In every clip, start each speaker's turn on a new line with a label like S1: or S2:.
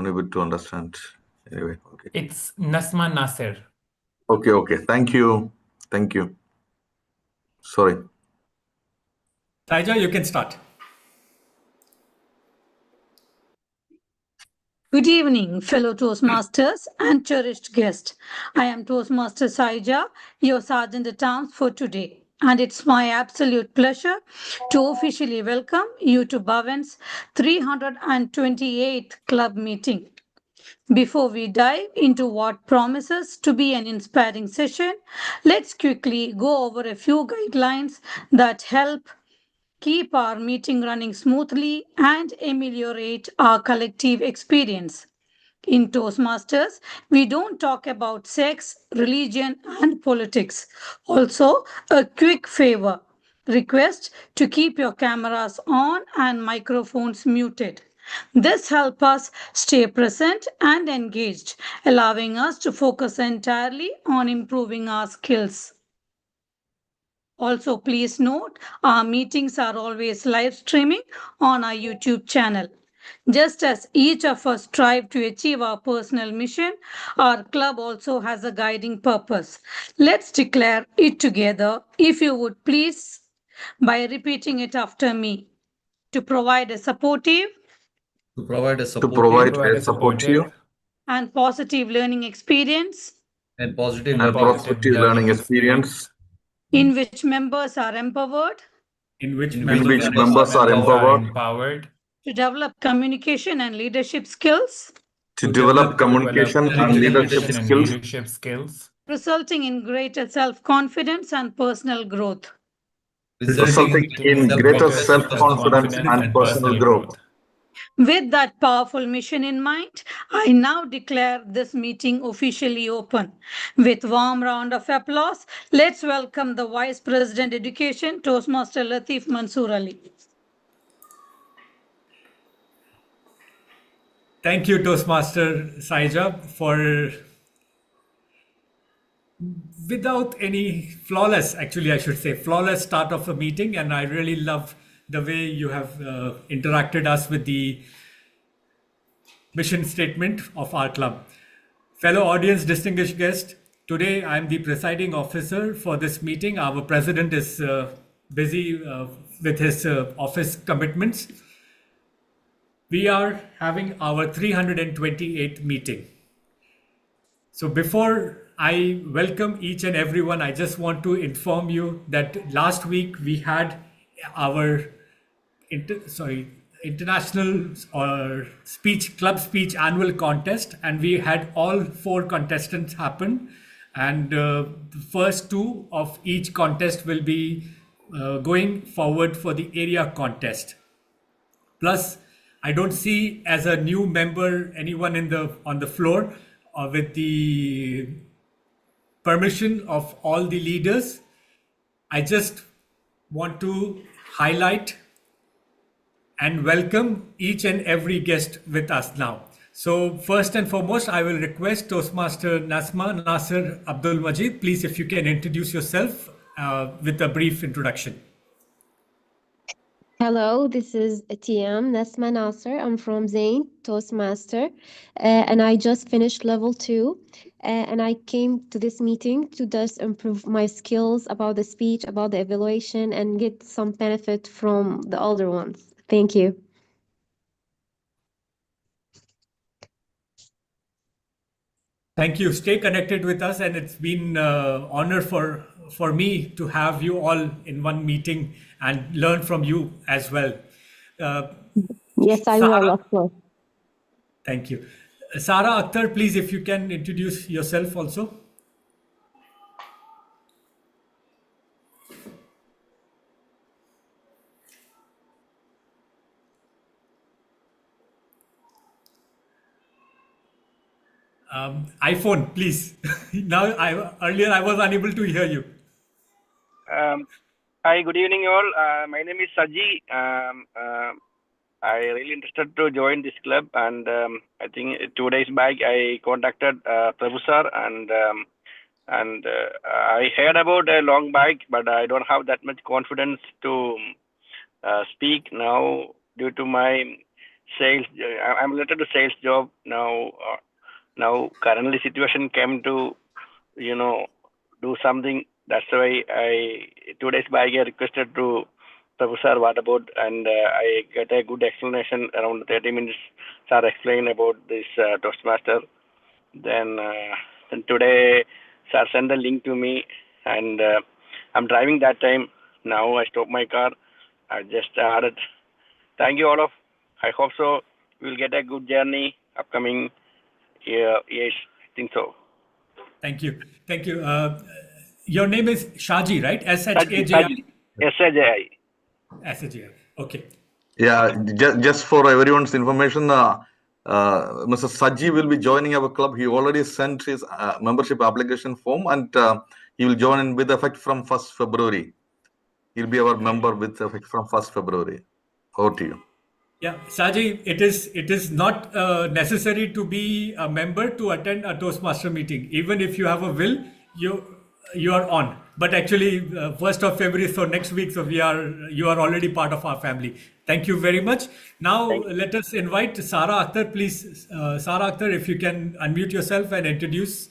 S1: unable to understand. Anyway, okay.
S2: It's Nasma Nasser.
S1: Okay. Thank you. Sorry.
S3: Saija, you can start.
S4: Good evening, fellow Toastmasters and cherished guests. I am Toastmaster Saija, your Sergeant at Arms for today. And it's my absolute pleasure to officially welcome you to Bhavan's 328th club meeting. Before we dive into what promises to be an inspiring session, let's quickly go over a few guidelines that help keep our meeting running smoothly and ameliorate our collective experience. In Toastmasters, we don't talk about sex, religion, and politics. Also, a quick favor request to keep your cameras on and microphones muted. This helps us stay present and engaged, allowing us to focus entirely on improving our skills. Also, please note our meetings are always live streaming on our YouTube channel. Just as each of us strive to achieve our personal mission, our club also has a guiding purpose. Let's declare it together, if you would please, by repeating it after me. To provide a supportive
S1: To provide a supportive
S4: and positive learning experience
S1: and positive learning experience
S4: in which members are empowered
S3: In which
S1: members are
S2: empowered
S4: to develop communication and leadership skills,
S1: to develop communication and
S2: leadership skills,
S4: resulting in greater self-confidence and personal growth.
S1: resulting in greater self-confidence and personal growth.
S4: With that powerful mission in mind, I now declare this meeting officially open. With warm round of applause, let's welcome the Vice President Education, Toastmaster Latif Mansoor Ali.
S3: Thank you, Toastmaster Saija, for without any flawless, actually I should say, flawless start of a meeting. And I really love the way you have interacted us with the mission statement of our club. Fellow audience, distinguished guests, today I'm the presiding officer for this meeting. Our president is busy with his office commitments. We are having our 328th meeting. So before I welcome each and everyone, I just want to inform you that last week we had our international club speech annual contest, and we had all 4 contestants happen, and the first 2 of each contest will be going forward for the area contest. Plus, I don't see as a new member anyone on the floor. With the permission of all the leaders, I just want to highlight and welcome each and every guest with us now. So first and foremost, I will request Toastmaster Nasma Nasser Abdul Majid, please, if you can introduce yourself with a brief introduction.
S5: Hello, this is TM Nasma Nasser. I'm from Zain, Toastmaster, and I just finished level 2. And I came to this meeting to just improve my skills about the speech, about the evaluation, and get some benefit from the older ones. Thank you.
S3: Thank you. Stay connected with us, and it's been an honor for me to have you all in one meeting and learn from you as well.
S5: Yes, I will, of course.
S3: Thank you. Sara Akhtar, please, if you can introduce yourself also. iPhone, please. Earlier I was unable to hear you.
S6: Hi, good evening all. My name is Saji. I really interested to join this club, and I think 2 days back I contacted Professor, and I heard about a long back, but I don't have that much confidence to speak now due to my sales. I'm related to sales job now. Now currently situation came to do something. That's why 2 days back I requested to Professor what about, and I get a good explanation around 30 minutes. Sir explained about this Toastmaster. Then today Sir sent the link to me, and I'm driving that time. Now I stop my car. I just added. Thank you all of. I hope so. We'll get a good journey upcoming years. I think so.
S3: Thank you. Thank you. Your name is Shaji, right?
S6: Saji,
S3: Shaji.
S6: SAJI.
S3: Shaji. Okay.
S1: Yeah, just for everyone's information, Mr. Saji will be joining our club. He already sent his membership application form, and he will join in with effect from 1st February. He'll be our member with effect from 1st February. Over to you.
S3: Yeah, Saji, it is not necessary to be a member to attend a Toastmaster meeting. Even if you have a will, you are on. But actually, 1st of February, so next week, so you are already part of our family. Thank you very much. Now let us invite Sara Akhtar, please. Sara Akhtar, if you can unmute yourself and introduce.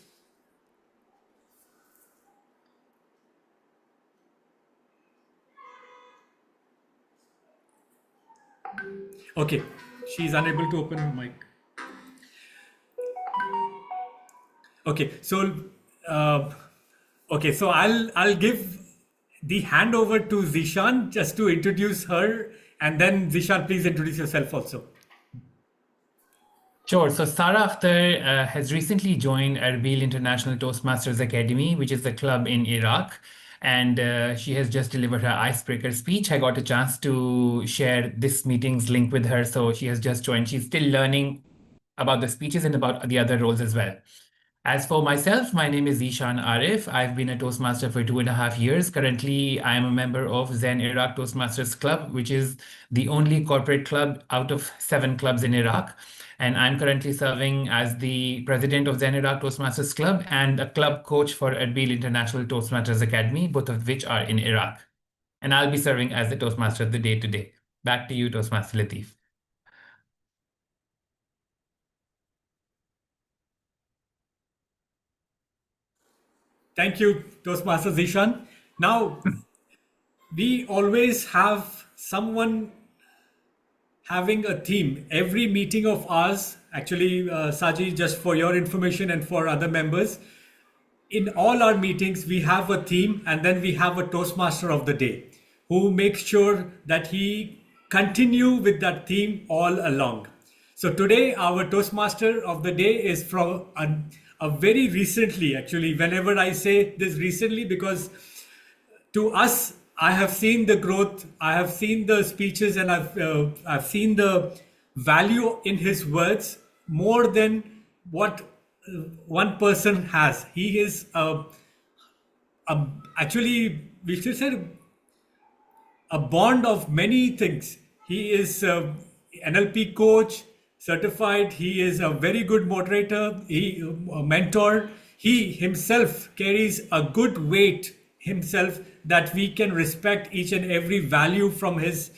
S3: Okay, she's unable to open her mic. Okay, so I'll give the handover to Zishan just to introduce her, and then Zishan, please introduce yourself also.
S2: Sure. So Sara Akhtar has recently joined Erbil International Toastmasters Academy, which is a club in Iraq. And she has just delivered her icebreaker speech. I got a chance to share this meeting's link with her. So she has just joined. She's still learning about the speeches and about the other roles as well. As for myself, my name is Zishan Arif. I've been a Toastmaster for 2.5 years. Currently, I am a member of Zen Iraq Toastmasters Club, which is the only corporate club out of 7 clubs in Iraq. And I'm currently serving as the president of Zen Iraq Toastmasters Club and a club coach for Erbil International Toastmasters Academy, both of which are in Iraq. And I'll be serving as the Toastmaster of the day today. Back to you, Toastmaster Latif.
S3: Thank you, Toastmaster Zishan. Now, we always have someone having a theme. Every meeting of ours, actually, Saji, just for your information and for other members, in all our meetings, we have a theme, and then we have a Toastmaster of the day who makes sure that he continue with that theme all along. So today, our Toastmaster of the day is from a very recently, actually, whenever I say this recently, because to us, I have seen the growth, I have seen the speeches, and I've seen the value in his words more than what one person has. He is actually, we should say, a bond of many things. He is a NLP coach, certified. He is a very good moderator, a mentor. He himself carries a good weight himself that we can respect each and every value from his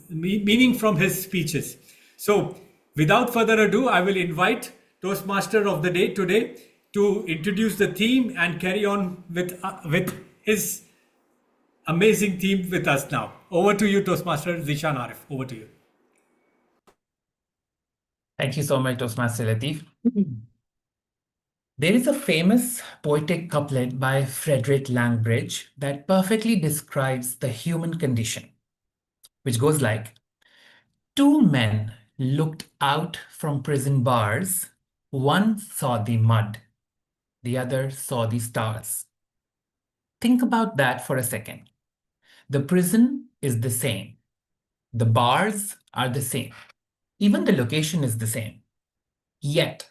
S3: meaning from his speeches. So without further ado, I will invite Toastmaster of the day today to introduce the theme and carry on with his amazing theme with us now. Over to you, Toastmaster Zishan Arif. Over to you.
S2: Thank you so much, Toastmaster Latif. There is a famous poetic couplet by Frederick Langbridge that perfectly describes the human condition, which goes like, 2 men looked out from prison bars. One saw the mud, the other saw the stars. Think about that for a second. The prison is the same. The bars are the same. Even the location is the same. Yet,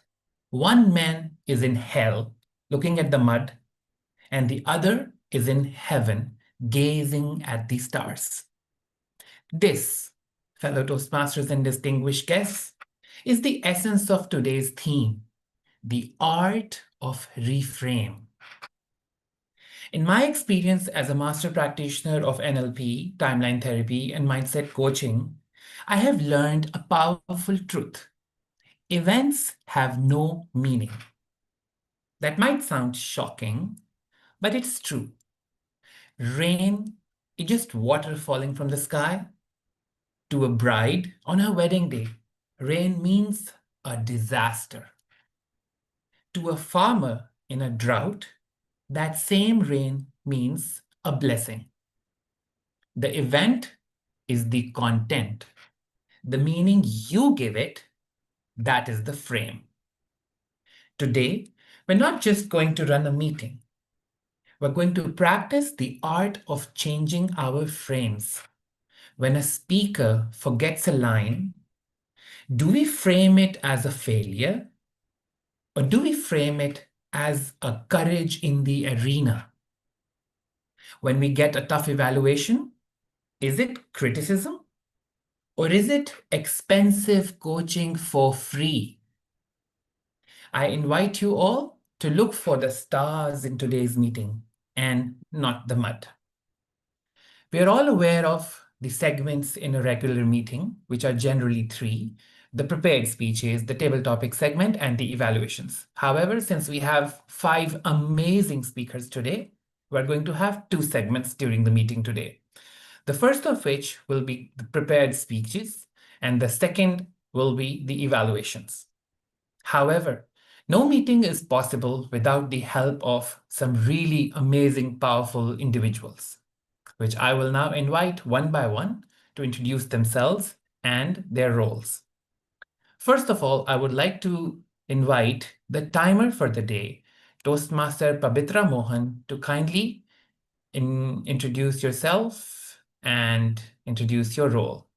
S2: one man is in hell looking at the mud, and the other is in heaven gazing at the stars. This, fellow Toastmasters and distinguished guests, is the essence of today's theme, the art of reframe. In my experience as a master practitioner of NLP, timeline therapy, and mindset coaching, I have learned a powerful truth. Events have no meaning. That might sound shocking, but it's true. Rain is just water falling from the sky. To a bride on her wedding day, rain means a disaster. To a farmer in a drought, that same rain means a blessing. The event is the content. The meaning you give it, that is the frame. Today, we're not just going to run a meeting. We're going to practice the art of changing our frames. When a speaker forgets a line, do we frame it as a failure? Or do we frame it as a courage in the arena? When we get a tough evaluation, is it criticism? Or is it expensive coaching for free? I invite you all to look for the stars in today's meeting and not the mud. We are all aware of the segments in a regular meeting, which are generally three: the prepared speeches, the table topic segment, and the evaluations. However, since we have 5 amazing speakers today, we're going to have 2 segments during the meeting today. The first of which will be the prepared speeches, and the second will be the evaluations. However, no meeting is possible without the help of some really amazing, powerful individuals, which I will now invite one by one to introduce themselves and their roles. First of all, I would like to invite the timer for the day, Toastmaster Pabitra Mohan, to kindly introduce yourself and introduce your role.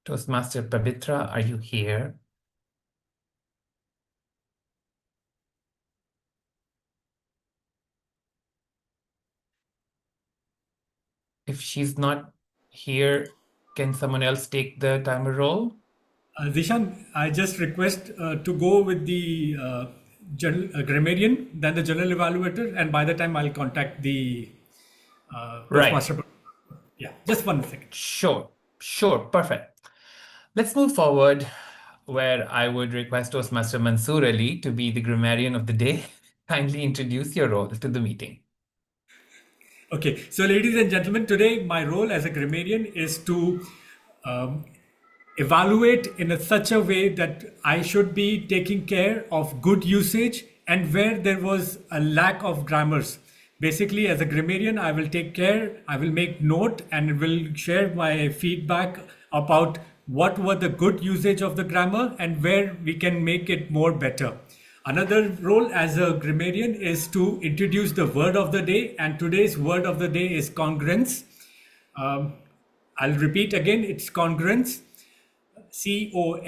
S2: Toastmaster Pabitra, are you here? If she's not here, can someone else take the timer role?
S3: Dishan, I just request to go with the grammarian, then the general evaluator, and by the time I'll contact the
S2: Right.
S3: Toastmaster. Yeah, just 1 second.
S2: Sure, perfect. Let's move forward, where I would request Toastmaster Mansoor Ali to be the grammarian of the day. Kindly introduce your role to the meeting.
S3: Okay, so ladies and gentlemen, today my role as a grammarian is to evaluate in such a way that I should be taking care of good usage and where there was a lack of grammars. Basically, as a grammarian, I will take care, I will make note and will share my feedback about what were the good usage of the grammar and where we can make it more better. Another role as a grammarian is to introduce the word of the day, and today's word of the day is congruence. I'll repeat again, it's congruence. Congruence.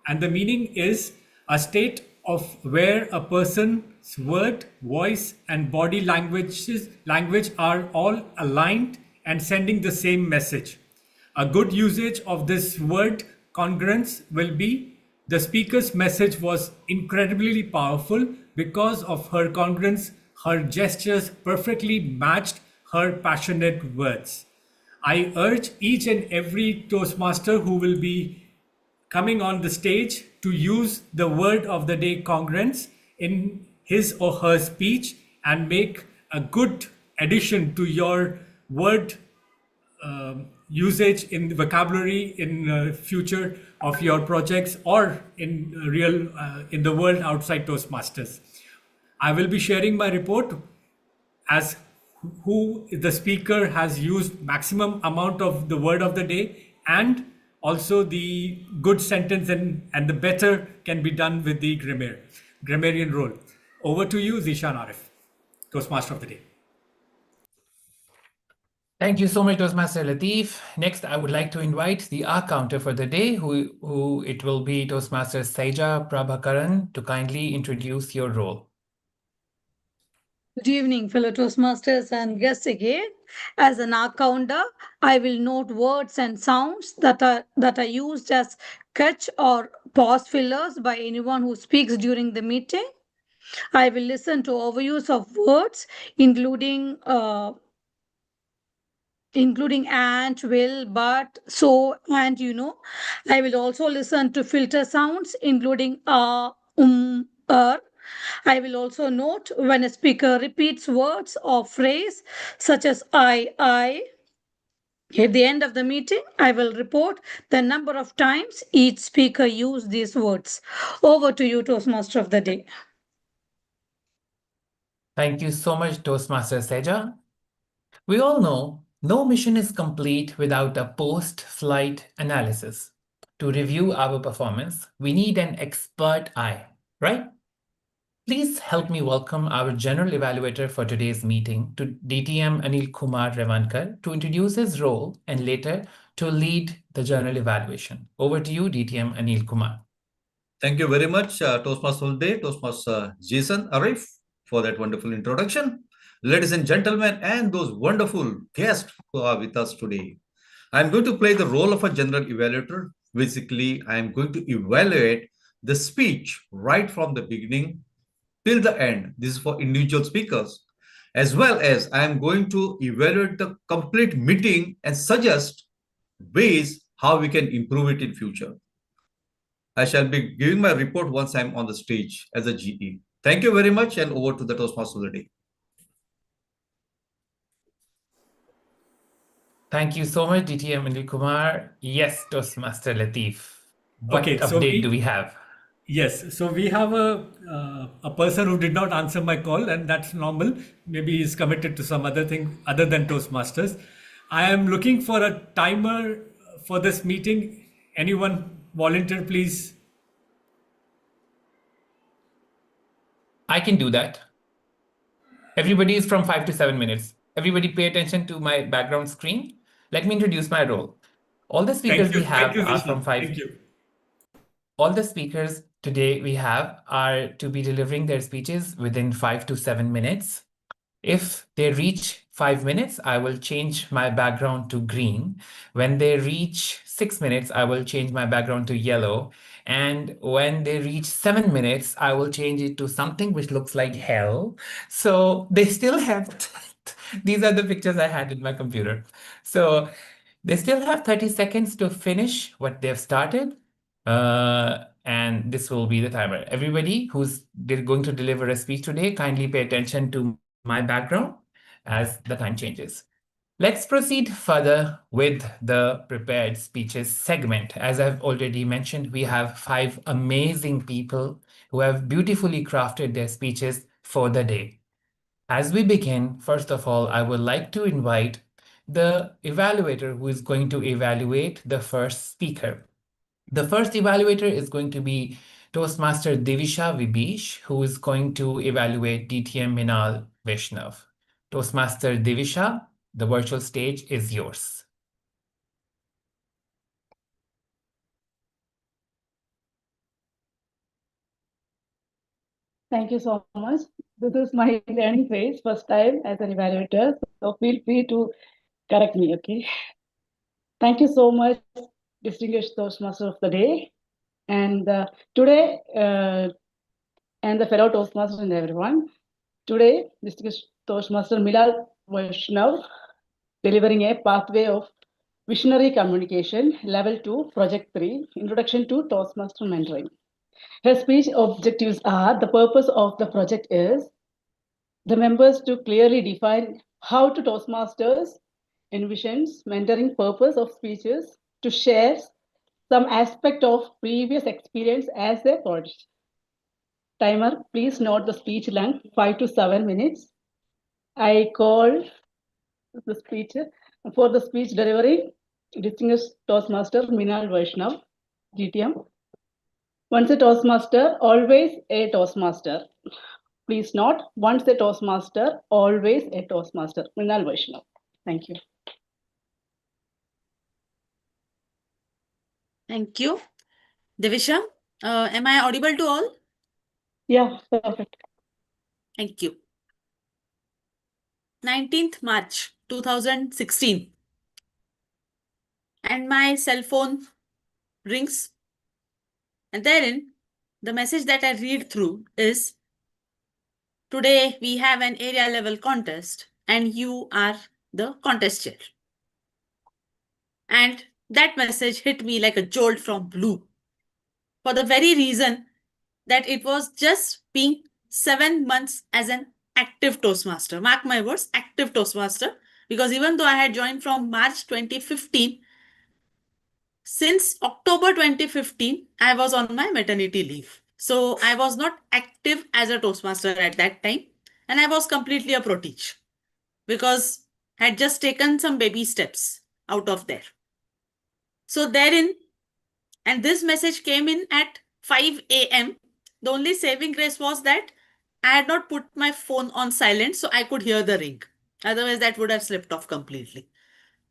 S3: And the meaning is a state of where a person's word, voice, and body language are all aligned and sending the same message. A good usage of this word congruence will be: the speaker's message was incredibly powerful because of her congruence. Her gestures perfectly matched her passionate words. I urge each and every Toastmaster who will be coming on the stage to use the word of the day congruence in his or her speech and make a good addition to your word usage in the vocabulary in future of your projects or in real in the world outside Toastmasters. I will be sharing my report as who the speaker has used maximum amount of the word of the day, and also the good sentence and the better can be done with the grammarian role. Over to you, Zishan Arif, Toastmaster of the day.
S2: Thank you so much, Toastmaster Latif. Next, I would like to invite the R counter for the day, who it will be Toastmaster Saija Prabhakaran, to kindly introduce your role.
S4: Good evening, fellow Toastmasters and guests again. As an counter, I will note words and sounds that are used as catch or pause fillers by anyone who speaks during the meeting. I will listen to overuse of words, including and, will, but, so, and I will also listen to filter sounds, including I will also note when a speaker repeats words or phrase such as I. At the end of the meeting, I will report the number of times each speaker used these words. Over to you, Toastmaster of the day.
S2: Thank you so much, Toastmaster Seja. We all know no mission is complete without a post-flight analysis. To review our performance, we need an expert eye, right? Please help me welcome our general evaluator for today's meeting, to DTM Anil Kumar Revankar, to introduce his role and later to lead the general evaluation. Over to you, DTM Anil Kumar.
S7: Thank you very much, Toastmaster of the Day, Toastmaster Jason Arif, for that wonderful introduction. Ladies and gentlemen, and those wonderful guests who are with us today. I'm going to play the role of a general evaluator. Basically, I'm going to evaluate the speech right from the beginning till the end. This is for individual speakers. As well as I'm going to evaluate the complete meeting and suggest ways how we can improve it in future. I shall be giving my report once I'm on the stage as a GE. Thank you very much, and over to the Toastmaster of the Day.
S2: Thank you so much, DTM Anil Kumar. Yes, Toastmaster Latif. What
S3: Okay,
S2: update do we have?
S3: Yes, so we have a person who did not answer my call, and that's normal. Maybe he's committed to some other thing other than Toastmasters. I am looking for a timer for this meeting. Anyone volunteer, please?
S2: I can do that. Everybody is from 5 to 7 minutes. Everybody pay attention to my background screen. Let me introduce my role. All the speakers we have are from 5.
S3: Thank you.
S2: All the speakers today we have are to be delivering their speeches within 5 to 7 minutes. If they reach 5 minutes, I will change my background to green. When they reach 6 minutes, I will change my background to yellow. And when they reach 7 minutes, I will change it to something which looks like hell. So they still have, these are the pictures I had in my computer. So they still have 30 seconds to finish what they've started. And this will be the timer. Everybody who's going to deliver a speech today, kindly pay attention to my background as the time changes. Let's proceed further with the prepared speeches segment. As I've already mentioned, we have 5 amazing people who have beautifully crafted their speeches for the day. As we begin, first of all, I would like to invite the evaluator who is going to evaluate the first speaker. The first evaluator is going to be Toastmaster Devisha Vibish, who is going to evaluate DTM Minal Vaishnav. Toastmaster Devisha, the virtual stage is yours.
S8: Thank you so much. This is my learning phase, first time as an evaluator, so feel free to correct me, okay? Thank you so much, distinguished Toastmaster of the Day. And today, and the fellow Toastmasters and everyone, today, distinguished Toastmaster Milal Vaishnav, delivering a pathway of visionary communication, level 2, project 3, introduction to Toastmaster mentoring. Her speech objectives are: the purpose of the project is the members to clearly define how to Toastmasters envisions mentoring purpose of speeches, to share some aspect of previous experience as a project. Timer, please note the speech length, 5 to 7 minutes. I call the speech for the speech delivery, distinguished Toastmaster Minal Vaishnav, GTM. Once a Toastmaster, always a Toastmaster. Please note, once a Toastmaster, always a Toastmaster. Minal Vaishnav. Thank you.
S9: Thank you. Devisha, am I audible to all?
S8: Yeah, perfect.
S9: Thank you. 19th March 2016. And my cell phone rings. And therein, the message that I read through is, today we have an area level contest and you are the contest chair. And that message hit me like a jolt from blue, for the very reason that it was just being 7 months as an active Toastmaster. Mark my words, active Toastmaster. Because even though I had joined from March 2015, since October 2015, I was on my maternity leave. So I was not active as a Toastmaster at that time. And I was completely a pro-teach because I had just taken some baby steps out of there. So therein, and this message came in at 5 a.m. The only saving grace was that I had not put my phone on silent so I could hear the ring. Otherwise, that would have slipped off completely.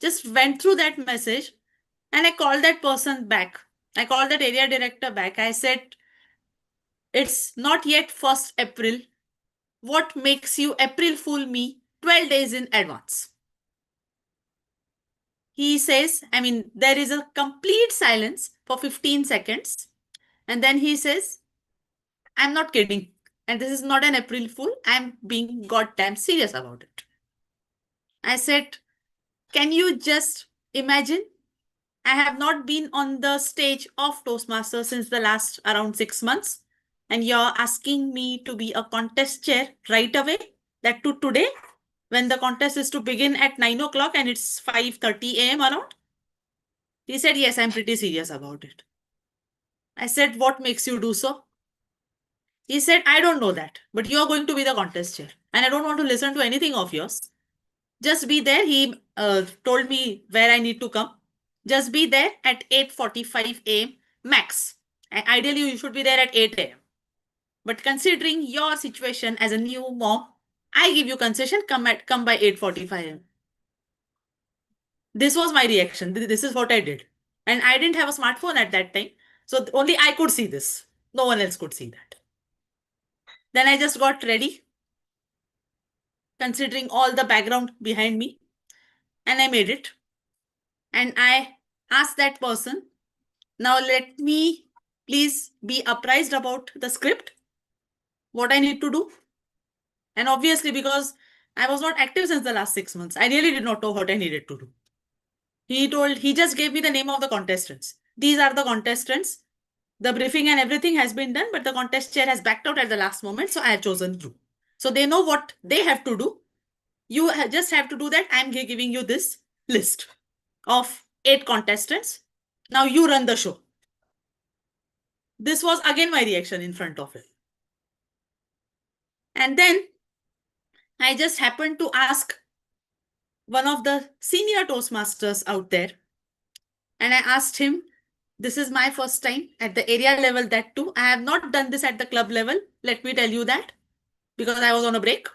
S9: Just went through that message and I called that person back. I called that area director back. I said, it's not yet 1st April. What makes you April Fool me 12 days in advance? He says, there is a complete silence for 15 seconds. And then he says, I'm not kidding. And this is not an April Fool. I'm being goddamn serious about it. I said, can you just imagine? I have not been on the stage of Toastmasters since the last around 6 months. And you're asking me to be a contest chair right away, that to today, when the contest is to begin at 9 o'clock and it's 5:30 a.m. around. He said, yes, I'm pretty serious about it. I said, what makes you do so? He said, I don't know that, but you're going to be the contest chair. And I don't want to listen to anything of yours. Just be there. He told me where I need to come. Just be there at 8:45 a.m. max. And ideally, you should be there at 8 a.m. But considering your situation as a new mom, I give you concession, come by 8:45 a.m. This was my reaction. This is what I did. And I didn't have a smartphone at that time. So only I could see this. No one else could see that. Then I just got ready, considering all the background behind me. And I made it. And I asked that person, now let me please be apprised about the script, what I need to do. And obviously, because I was not active since the last 6 months, I really did not know what I needed to do. He just gave me the name of the contestants. These are the contestants. The briefing and everything has been done, but the contest chair has backed out at the last moment. So I have chosen you. So they know what they have to do. You just have to do that. I'm giving you this list of 8 contestants. Now you run the show. This was again my reaction in front of it. And then I just happened to ask one of the senior Toastmasters out there. And I asked him, this is my first time at the area level, that too. I have not done this at the club level. Let me tell you that, because I was on a break.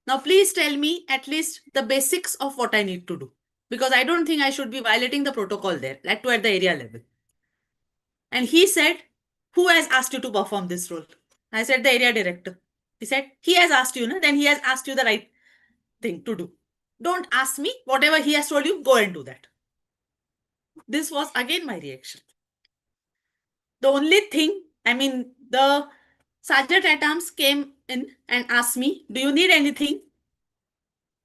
S9: Now, please tell me at least the basics of what I need to do, because I don't think I should be violating the protocol there, that too at the area level. And he said, who has asked you to perform this role? I said, the area director. He said, he has asked you, then he has asked you the right thing to do. Don't ask me. Whatever he has told you, go and do that. This was again my reaction. The only thing, the sergeant at arms came in and asked me, do you need anything?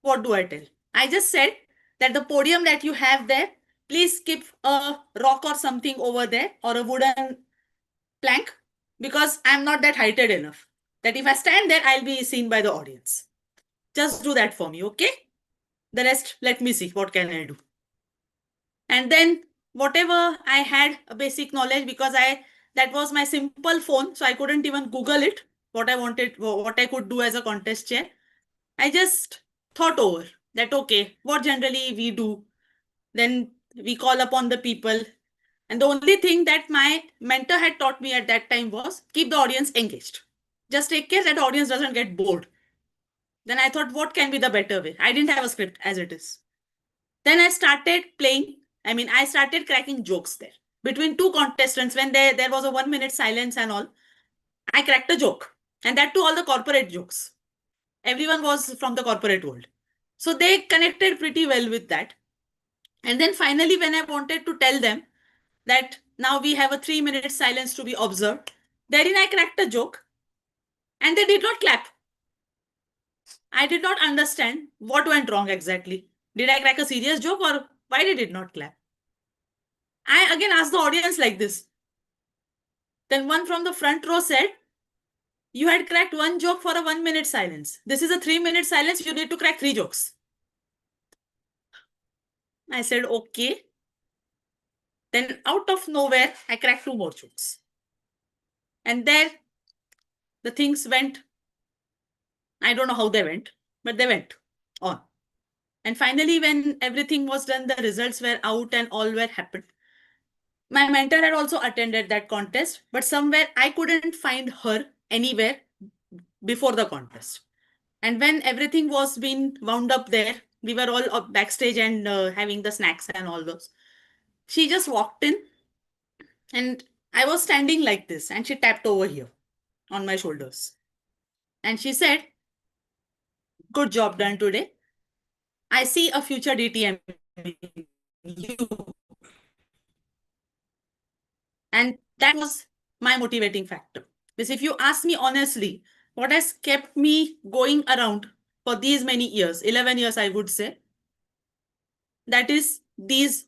S9: What do I tell? I just said that the podium that you have there, please keep a rock or something over there, or a wooden plank, because I'm not that heighted enough that if I stand there, I'll be seen by the audience. Just do that for me, okay? The rest, let me see, what can I do? And then whatever I had a basic knowledge, because that was my simple phone, so I couldn't even Google it, what I wanted, what I could do as a contest chair. I just thought over that, okay, what generally we do, then we call upon the people. And the only thing that my mentor had taught me at that time was keep the audience engaged. Just take care that the audience doesn't get bored. Then I thought, what can be the better way? I didn't have a script as it is. Then I started playing. I started cracking jokes there. Between 2 contestants, when there was a 1 minute silence and all, I cracked a joke. And that too, all the corporate jokes. Everyone was from the corporate world. So they connected pretty well with that. And then finally, when I wanted to tell them that now we have a 3 minute silence to be observed, therein I cracked a joke and they did not clap. I did not understand what went wrong exactly. Did I crack a serious joke or why did it not clap? I again asked the audience like this. Then one from the front row said, you had cracked one joke for a 1 minute silence. This is a 3 minute silence. You need to crack 3 jokes. I said, okay. Then out of nowhere, I cracked 2 more jokes. And there, the things went. I don't know how they went, but they went on. And finally, when everything was done, the results were out and all were happened. My mentor had also attended that contest, but somewhere I couldn't find her anywhere before the contest. And when everything was being wound up there, we were all up backstage and having the snacks and all those. She just walked in and I was standing like this and she tapped over here on my shoulders. And she said, good job done today. I see a future DTM in you. And that was my motivating factor. Because if you ask me honestly, what has kept me going around for these many years, 11 years, I would say, that is these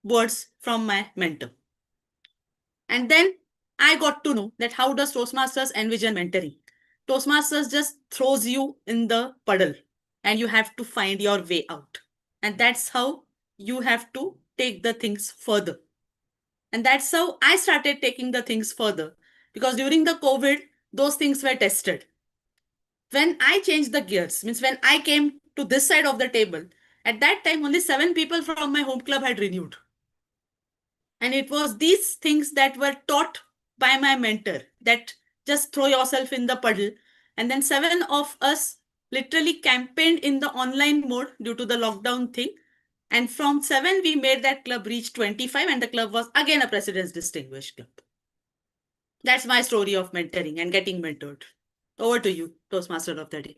S9: words from my mentor. And then I got to know that how does Toastmasters envision mentoring? Toastmasters just throws you in the puddle and you have to find your way out. And that's how you have to take the things further. And that's how I started taking the things further. Because during the COVID, those things were tested. When I changed the gears, means when I came to this side of the table, at that time, only 7 people from my home club had renewed. And it was these things that were taught by my mentor that just throw yourself in the puddle. And then 7 of us literally campaigned in the online mode due to the lockdown thing. And from 7, we made that club reach 25 and the club was again a President's Distinguished Club. That's my story of mentoring and getting mentored. Over to you, Toastmaster of the Day.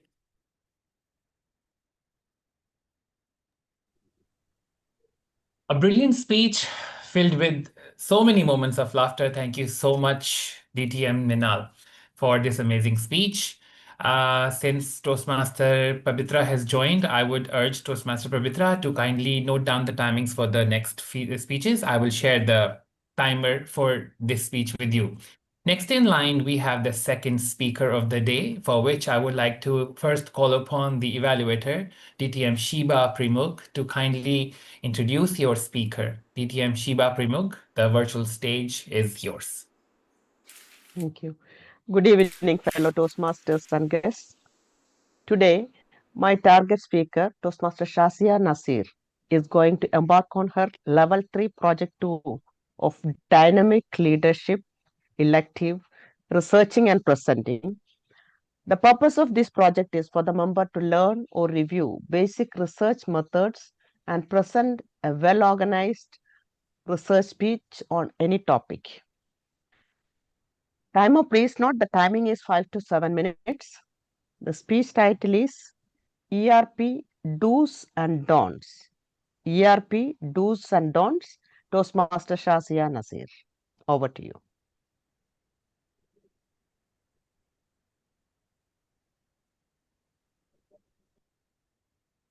S2: A brilliant speech filled with so many moments of laughter. Thank you so much, DTM Minal, for this amazing speech. Since Toastmaster Pabitra has joined, I would urge Toastmaster Pabitra to kindly note down the timings for the next speeches. I will share the timer for this speech with you. Next in line, we have the second speaker of the day, for which I would like to first call upon the evaluator, DTM Shiba Primug, to kindly introduce your speaker. DTM Shiba Primug, the virtual stage is yours.
S10: Thank you. Good evening, fellow Toastmasters and guests. Today, my target speaker, Toastmaster Shazia Nasir, is going to embark on her Level 3 Project 2 of Dynamic Leadership Elective, Researching and Presenting. The purpose of this project is for the member to learn or review basic research methods and present a well-organized research speech on any topic. Timer, please note the timing is 5 to 7 minutes. The speech title is ERP Do's and Don'ts. ERP Do's and Don'ts. Toastmaster Shazia Nasir. Over to you.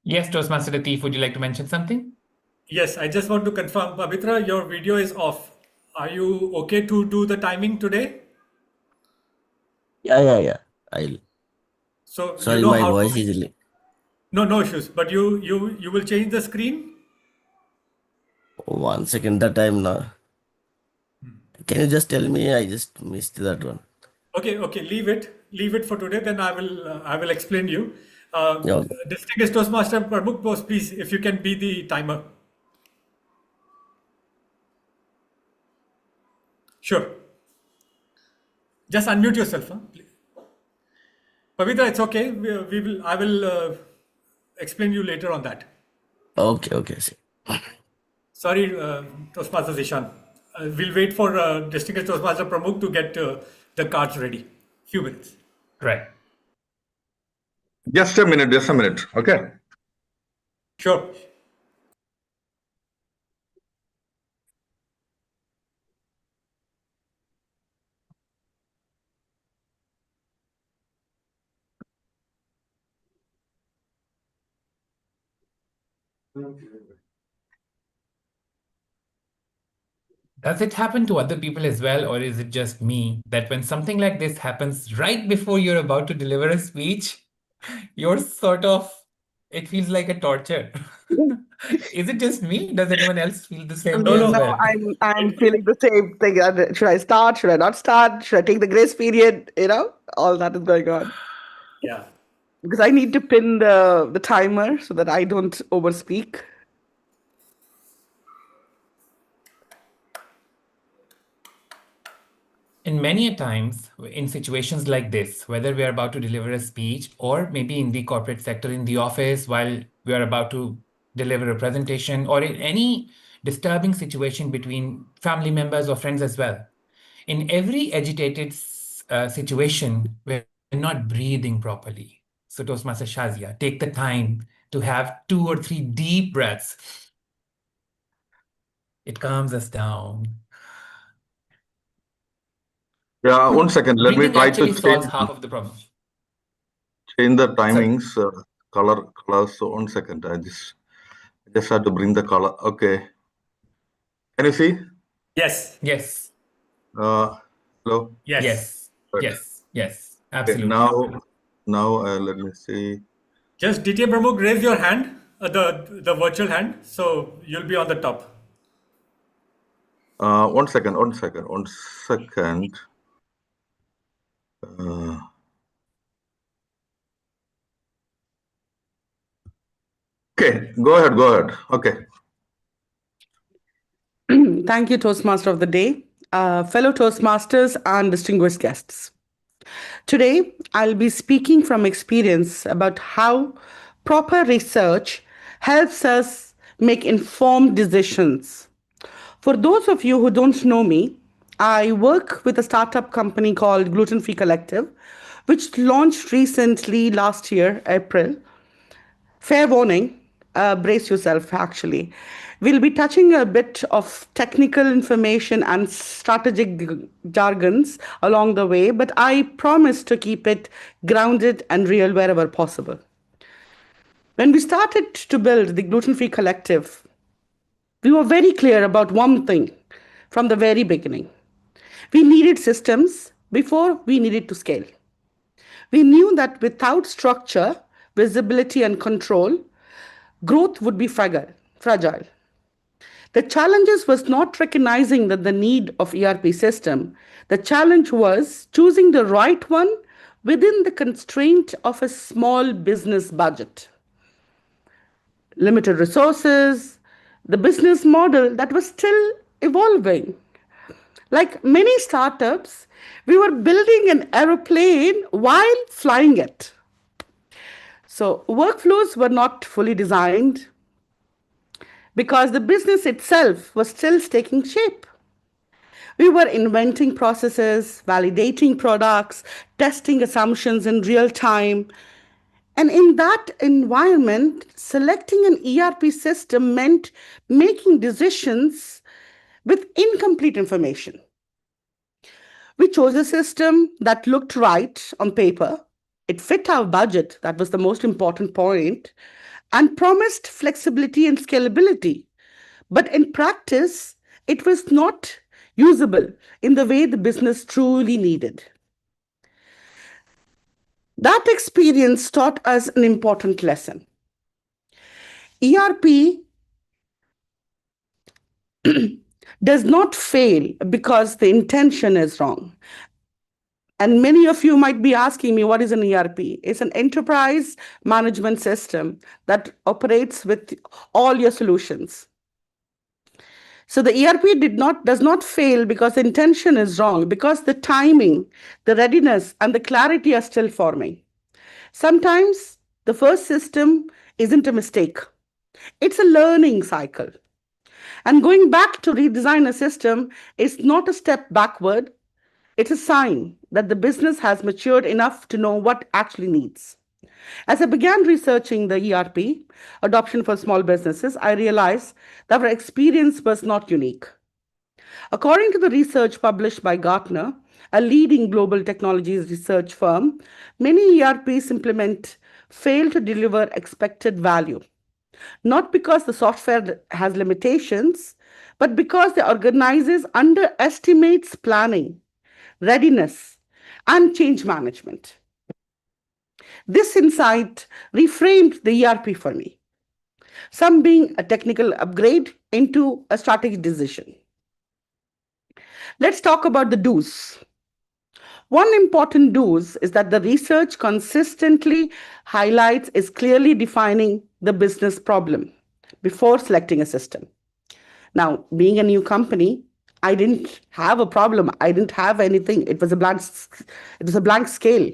S2: Yes, Toastmaster Lateef, would you like to mention something?
S3: Yes, I just want to confirm, Pavitra, your video is off. Are you okay to do the timing today?
S11: Yeah. I'll.
S3: So you
S11: Sorry,
S3: know
S11: my
S3: how
S11: voice
S3: to.
S11: is.
S3: No issues. But you will change the screen.
S11: 1 second. That time now. Can you just tell me? I just missed that one.
S3: Okay. Leave it for today. Then I will explain you.
S11: Yeah.
S3: Distinguished Toastmaster Pramukh, boss, please, if you can be the timer. Sure. Just unmute yourself, huh? Pavitra, it's okay. I will explain you later on that.
S11: Okay. See.
S3: Sorry, Toastmaster Zishan. We'll wait for Distinguished Toastmaster Pramukh to get the cards ready. Few minutes.
S2: Right.
S1: Just a minute. Okay.
S3: Sure.
S2: Does it happen to other people as well, or is it just me that when something like this happens right before you're about to deliver a speech, you're sort of, it feels like a torture? Is it just me? Does anyone else feel the same way as
S3: no.
S2: well?
S10: I'm feeling the same thing. Should I start? Should I not start? Should I take the grace period? All that is going on.
S3: Yeah.
S10: Because I need to pin the timer so that I don't overspeak.
S2: And many a times in situations like this, whether we are about to deliver a speech or maybe in the corporate sector, in the office, while we are about to deliver a presentation, or in any disturbing situation between family members or friends as well, in every agitated situation, we're not breathing properly. So Toastmaster Shazia, take the time to have 2 or 3 deep breaths. It calms us down.
S1: Yeah, 1 second. Let me
S2: Breathing
S1: try to
S2: actually solves
S1: change
S2: half of the problem.
S1: the timings, colors. So 1 second. I just have to bring the color. Okay. Can you see?
S3: Yes.
S2: Yes.
S1: Hello.
S2: Yes.
S1: Right.
S2: Yes.
S1: Okay,
S2: Absolutely.
S1: now let me see.
S3: Just DT Pramuk, raise your hand, the virtual hand, so you'll be on the top.
S1: 1 second. 1 second. 1 second. Okay, go ahead. Okay.
S10: Thank you, Toastmaster of the Day, fellow Toastmasters and distinguished guests. Today, I'll be speaking from experience about how proper research helps us make informed decisions. For those of you who don't know me, I work with a startup company called Gluten Free Collective, which launched recently last year, April. Fair warning, brace yourself actually. We'll be touching a bit of technical information and strategic jargons along the way, but I promise to keep it grounded and real wherever possible. When we started to build the Gluten Free Collective, we were very clear about one thing from the very beginning. We needed systems before we needed to scale. We knew that without structure, visibility, and control, growth would be fragile. The challenges was not recognizing that the need of ERP system. The challenge was choosing the right one within the constraint of a small business budget. Limited resources, the business model that was still evolving. Like many startups, we were building an aeroplane while flying it. So workflows were not fully designed because the business itself was still taking shape. We were inventing processes, validating products, testing assumptions in real time. And in that environment, selecting an ERP system meant making decisions with incomplete information. We chose a system that looked right on paper. It fit our budget, that was the most important point, and promised flexibility and scalability. But in practice, it was not usable in the way the business truly needed. That experience taught us an important lesson. ERP does not fail because the intention is wrong. And many of you might be asking me, what is an ERP? It's an enterprise management system that operates with all your solutions. So the ERP does not fail because the intention is wrong, because the timing, the readiness, and the clarity are still forming. Sometimes the first system isn't a mistake. It's a learning cycle. And going back to redesign a system is not a step backward. It's a sign that the business has matured enough to know what actually needs. As I began researching the ERP adoption for small businesses, I realized that our experience was not unique. According to the research published by Gartner, a leading global technologies research firm, many ERPs fail to deliver expected value. not because the software has limitations, but because the organizers underestimates planning, readiness, and change management. This insight reframed the ERP for me, some being a technical upgrade into a strategic decision. Let's talk about the do's. One important do's is that the research consistently highlights is clearly defining the business problem before selecting a system. Now, being a new company, I didn't have a problem. I didn't have anything. It was a blank scale.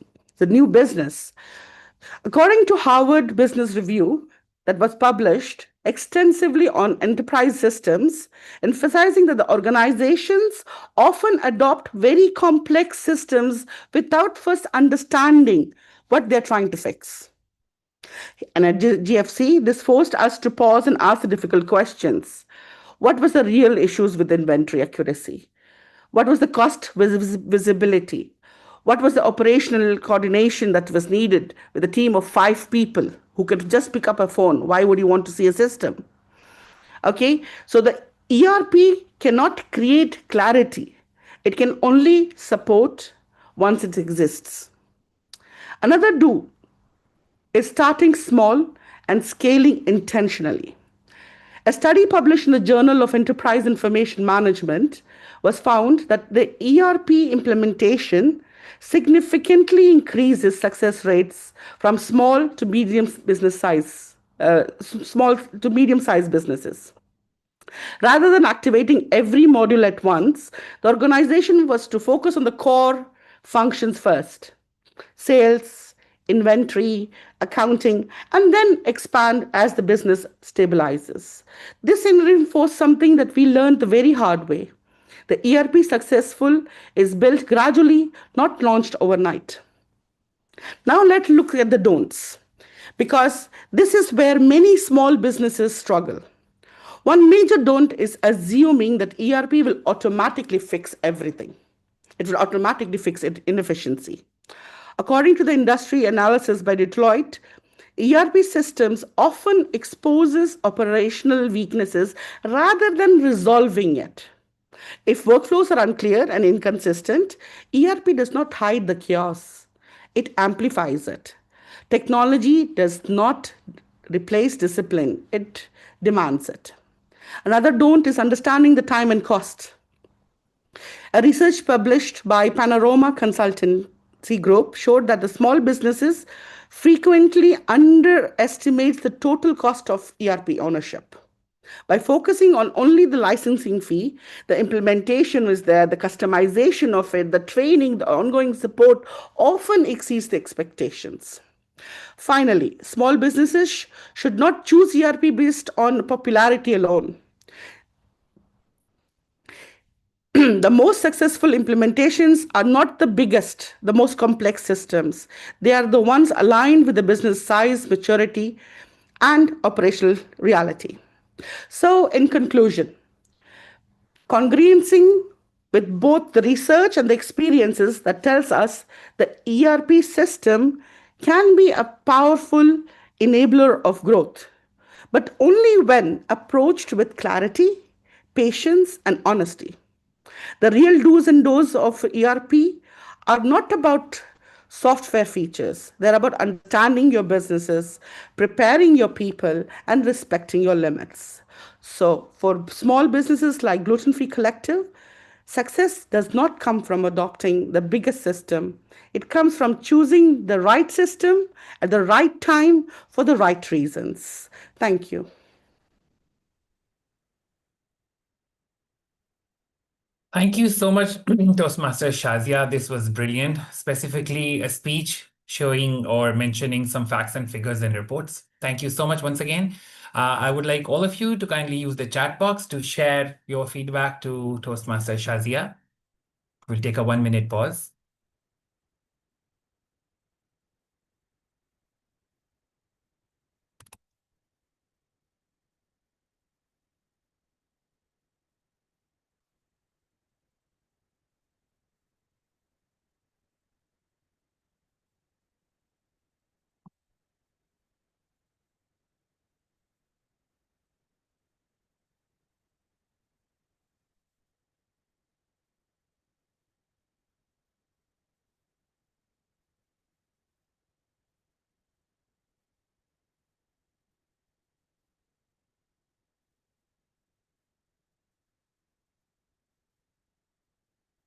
S10: It's a new business. According to Harvard Business Review, that was published extensively on enterprise systems, emphasizing that the organizations often adopt very complex systems without first understanding what they're trying to fix. And at GFC, this forced us to pause and ask the difficult questions. What was the real issues with inventory accuracy? What was the cost visibility? What was the operational coordination that was needed with a team of 5 people who could just pick up a phone? Why would you want to see a system? Okay, so the ERP cannot create clarity. It can only support once it exists. Another do is starting small and scaling intentionally. A study published in the Journal of Enterprise Information Management was found that the ERP implementation significantly increases success rates from small to medium-sized businesses. Rather than activating every module at once, the organization was to focus on the core functions first: sales, inventory, accounting, and then expand as the business stabilizes. This reinforced something that we learned the very hard way. The ERP successful is built gradually, not launched overnight. Now let's look at the don'ts, because this is where many small businesses struggle. One major don't is assuming that ERP will automatically fix everything. It will automatically fix inefficiency. According to the industry analysis by Deloitte, ERP systems often exposes operational weaknesses rather than resolving it. If workflows are unclear and inconsistent, ERP does not hide the chaos. It amplifies it. Technology does not replace discipline, it demands it. Another don't is understanding the time and cost. A research published by Panorama Consultancy Group showed that the small businesses frequently underestimate the total cost of ERP ownership. By focusing on only the licensing fee, the implementation is there, the customization of it, the training, the ongoing support often exceeds the expectations. Finally, small businesses should not choose ERP based on popularity alone. The most successful implementations are not the biggest, the most complex systems. They are the ones aligned with the business size, maturity, and operational reality. So, in conclusion, congruencing with both the research and the experiences that tells us the ERP system can be a powerful enabler of growth, but only when approached with clarity, patience, and honesty. The real do's and don'ts of ERP are not about software features. They're about understanding your businesses, preparing your people, and respecting your limits. So, for small businesses like Gluten Free Collective, success does not come from adopting the biggest system. It comes from choosing the right system at the right time for the right reasons. Thank you.
S2: Thank you so much, Toastmaster Shazia. This was brilliant, specifically a speech showing or mentioning some facts and figures and reports. Thank you so much once again. I would like all of you to kindly use the chat box to share your feedback to Toastmaster Shazia. We'll take a 1-minute pause.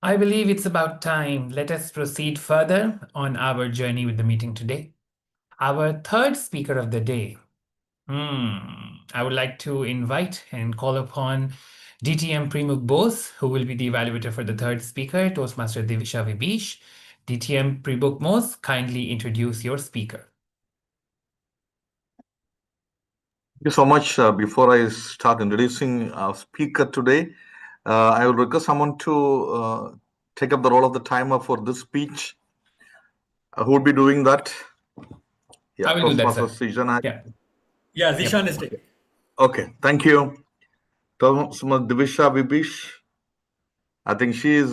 S2: I believe it's about time. Let us proceed further on our journey with the meeting today. Our third speaker of the day. I would like to invite and call upon DTM Primuk Bose, who will be the evaluator for the third speaker, Toastmaster Divisha Vibish. DTM Primuk Bose, kindly introduce your speaker.
S1: Thank you so much. Before I start introducing our speaker today, I will request someone to take up the role of the timer for this speech. Who would be doing that?
S2: I will do that, sir.
S1: Zishan.
S3: Yeah, Zishan is taking.
S1: Okay, thank you. Toastmaster Divisha Vibish. I think she is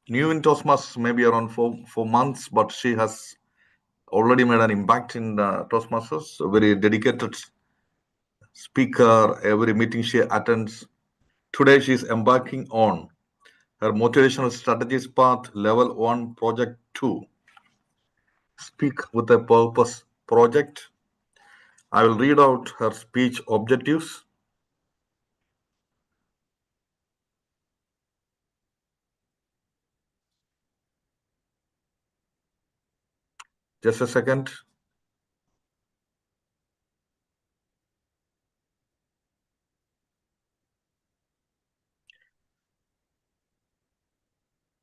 S1: new in Toastmasters, maybe around four months, but she has already made an impact in Toastmasters. A very dedicated speaker. Every meeting she attends. Today she is embarking on her motivational strategies path level 1 project 2. Speak with a purpose project. I will read out her speech objectives. Just a second.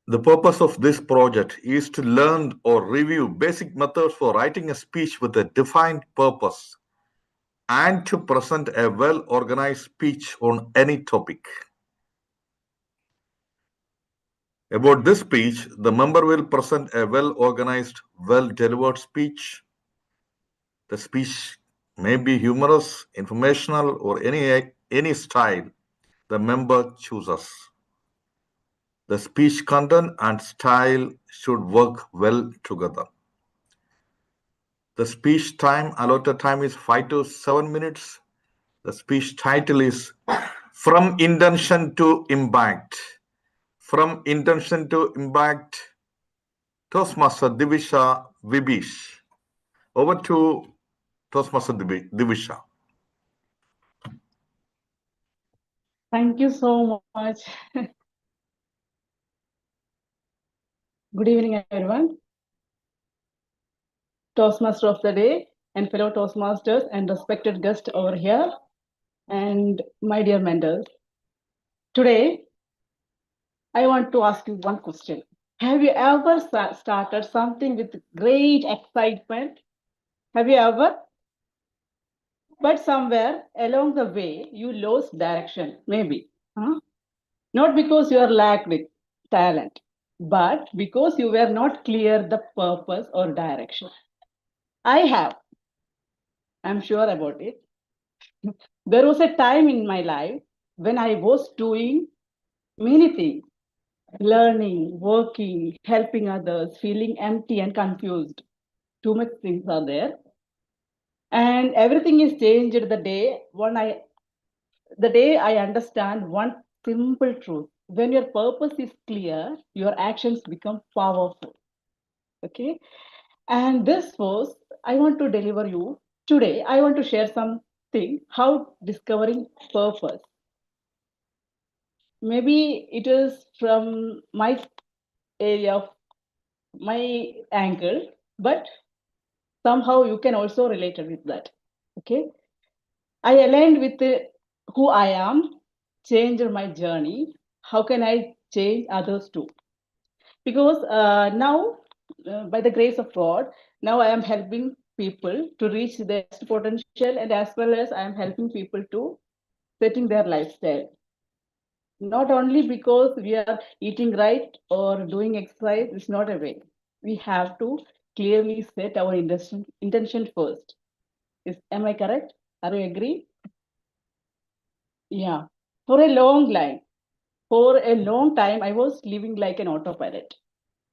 S1: The purpose of this project is to learn or review basic methods for writing a speech with a defined purpose and to present a well-organized speech on any topic. About this speech, the member will present a well-organized, well-delivered speech. The speech may be humorous, informational, or any style the member chooses. The speech content and style should work well together. The speech time, allotted time is 5 to 7 minutes. The speech title is From Intention to Impact. From Intention to Impact, Toastmaster Divisha Vibish. Over to Toastmaster Divisha.
S8: Thank you so much. Good evening, everyone. Toastmaster of the day and fellow Toastmasters and respected guest over here and my dear mentors. Today, I want to ask you one question. Have you ever started something with great excitement? Have you ever? But somewhere along the way, you lost direction, maybe. Not because you are lacked with talent, but because you were not clear the purpose or direction. I have. I'm sure about it. There was a time in my life when I was doing many things, learning, working, helping others, feeling empty and confused. Too much things are there. And everything is changed the day I understand one simple truth. When your purpose is clear, your actions become powerful. Okay. And this was, I want to deliver you today. I want to share something how discovering purpose. Maybe it is from my area of my angle, but somehow you can also relate with that. Okay. I aligned with who I am, changed my journey. How can I change others too? Because now, by the grace of God, now I am helping people to reach their potential, and as well as I am helping people to setting their lifestyle. Not only because we are eating right or doing exercise, it's not a way. We have to clearly set our intention first. Am I correct? Are you agree? Yeah. For a long time, I was living like an autopilot.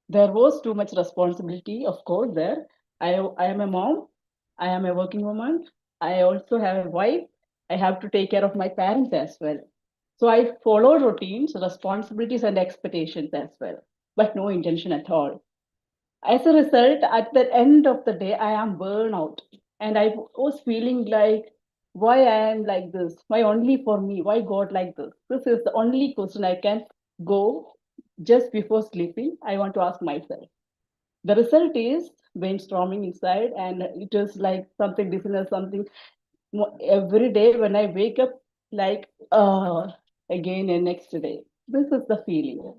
S8: There was too much responsibility, of course, there. I am a mom. I am a working woman. I also have a wife. I have to take care of my parents as well. So I followed routines, responsibilities, and expectations as well, but no intention at all. As a result, at the end of the day, I am burnout. And I was feeling like, why I am like this? Why only for me? Why God like this? This is the only question I can go just before sleeping, I want to ask myself. The result is brainstorming inside, and it is like something different, something every day when I wake up, like again and next day. This is the feeling.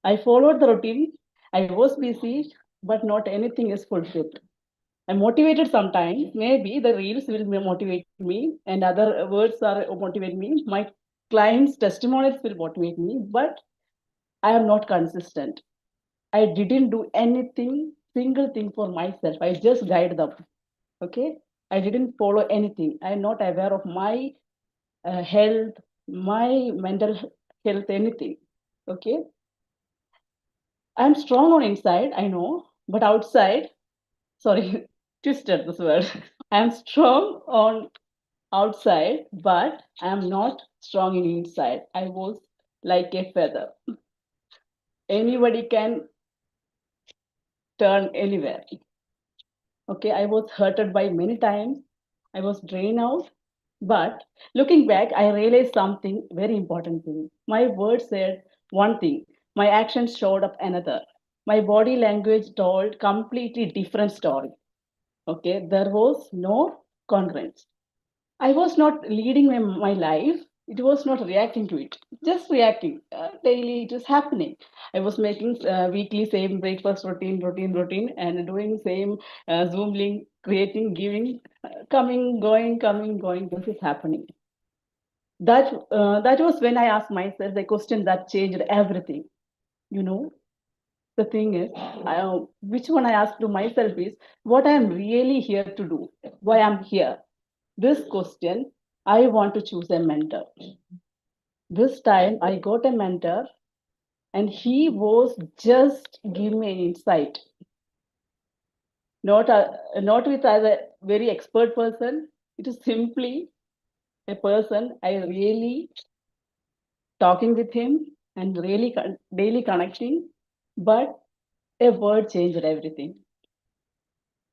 S8: I followed the routine. I was busy, but not anything is fulfilled. I'm motivated sometimes. Maybe the reels will motivate me, and other words are motivate me. My clients' testimonials will motivate me, but I am not consistent. I didn't do anything, single thing for myself. I just guide them. Okay. I didn't follow anything. I'm not aware of my health, my mental health, anything. Okay. I'm strong on inside, I know, but outside, sorry, twisted this word. I'm strong on outside, but I'm not strong in inside. I was like a feather. Anybody can turn anywhere. Okay, I was hurted by many times. I was drained out. But looking back, I realized something very important thing. My words said one thing, my actions showed up another. My body language told completely different story. Okay, there was no congruence. I was not leading my life. It was not reacting to it, just reacting. Daily, it was happening. I was making weekly same breakfast routine, and doing same Zoom link, creating, giving, coming, going, coming, going. This is happening. That was when I asked myself the question that changed everything. You know, the thing is, which one I asked to myself is what I am really here to do, why I'm here. This question, I want to choose a mentor. This time I got a mentor, and he was just give me an insight. Not with a very expert person. It is simply a person I really talking with him and really daily connecting, but a word changed everything.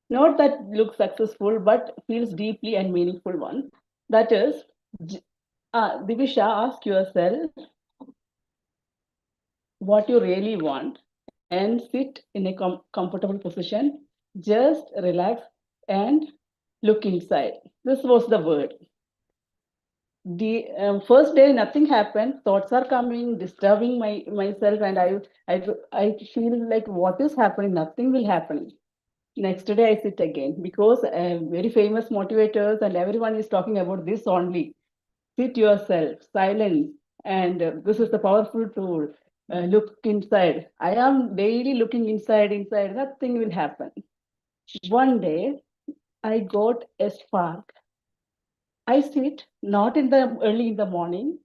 S8: Not that looks successful, but feels deeply and meaningful one. That is, Divisha, ask yourself what you really want and sit in a comfortable position. Just relax and look inside. This was the word. The first day, nothing happened. Thoughts are coming, disturbing myself, and I feel like what is happening? Nothing will happen. Next day I sit again because very famous motivators and everyone is talking about this only. Sit yourself, silence, and this is the powerful tool. Look inside. I am daily looking inside, nothing will happen. One day I got a spark. I sit not in the early in the morning,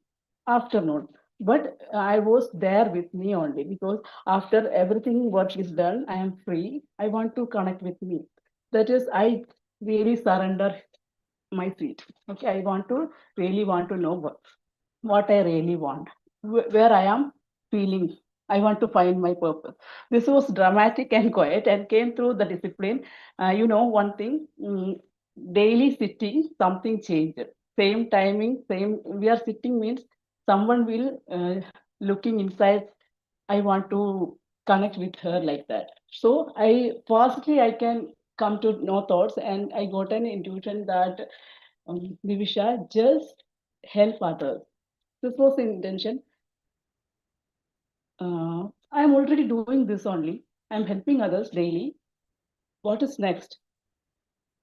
S8: afternoon, but I was there with me only because after everything work is done, I am free. I want to connect with me. That is, I really surrender my seat. Okay, I want to really want to know what I really want, where I am feeling. I want to find my purpose. This was dramatic and quiet and came through the discipline. One thing, daily sitting, something changed. Same timing, same, we are sitting means someone will looking inside. I want to connect with her like that. So firstly, I can come to know thoughts, and I got an intuition that Divisha, just help others. This was the intention. I'm already doing this only. I'm helping others daily. What is next?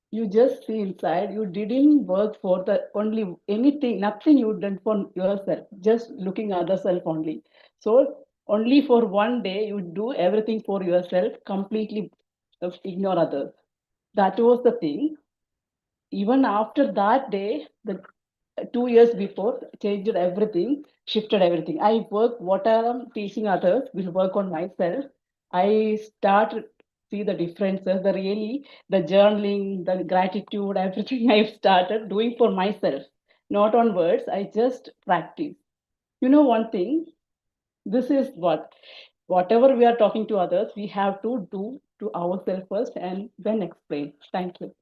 S8: You just see inside. You didn't work for the only anything, nothing you done for yourself. Just looking other self only. So only for one day you do everything for yourself. Completely ignore others. That was the thing. Even after that day, the 2 years before changed everything, shifted everything. I work what I'm teaching others, will work on myself. I start see the differences, the journaling, the gratitude, everything I've started doing for myself, not on words. I just practice. One thing, this is whatever we are talking to others, we have to do to ourselves first and then explain. Thank you.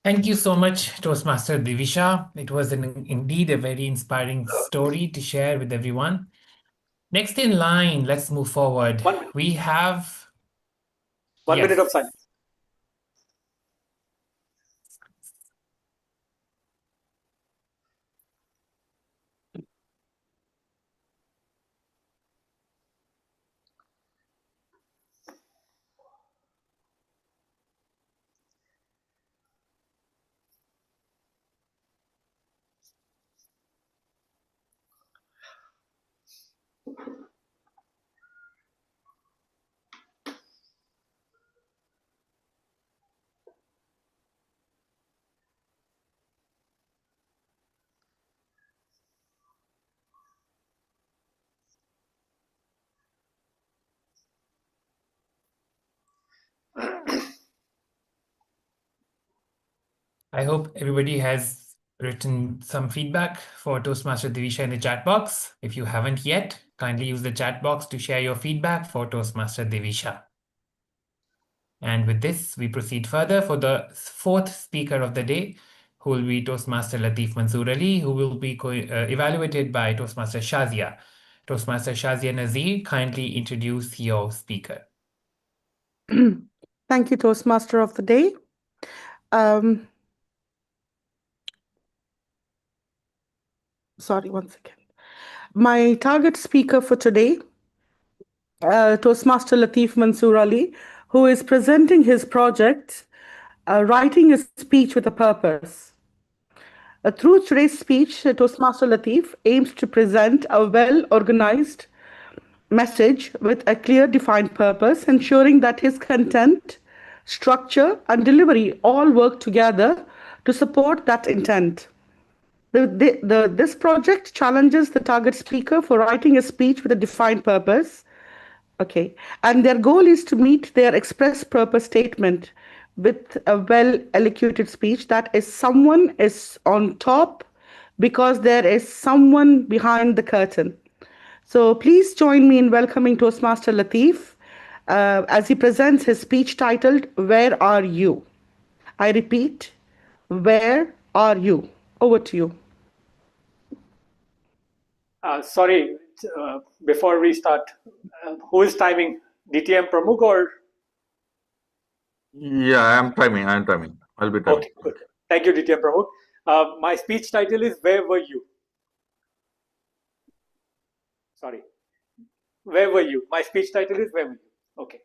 S2: Thank you so much, Toastmaster Divisha. It was indeed a very inspiring story to share with everyone. Next in line, let's move forward. We have
S12: 1 minute of silence.
S2: I hope everybody has written some feedback for Toastmaster Divisha in the chat box. If you haven't yet, kindly use the chat box to share your feedback for Toastmaster Divisha. And with this, we proceed further for the fourth speaker of the day, who will be Toastmaster Latif Mansoor Ali, who will be evaluated by Toastmaster Shazia. Toastmaster Shazia Nazir, kindly introduce your speaker.
S13: Thank you, Toastmaster of the day. Sorry, one second. My target speaker for today, Toastmaster Latif Mansoor Ali, who is presenting his project, Writing a Speech with a Purpose. Through today's speech, Toastmaster Latif aims to present a well-organized message with a clear defined purpose, ensuring that his content, structure, and delivery all work together to support that intent. This project challenges the target speaker for writing a speech with a defined purpose. Okay. And their goal is to meet their express purpose statement with a well-elocuted speech that is someone is on top because there is someone behind the curtain. So please join me in welcoming Toastmaster Latif as he presents his speech titled, Where Are You? I repeat, where are you? Over to you.
S12: Sorry, before we start, who is timing? DTM Pramukh or?
S1: Yeah, I am timing. I'll be timing.
S12: Okay, good. Thank you, DTM Pramukh. My speech title is Where Were You? Sorry. Where were you? My speech title is Where Were You? Okay.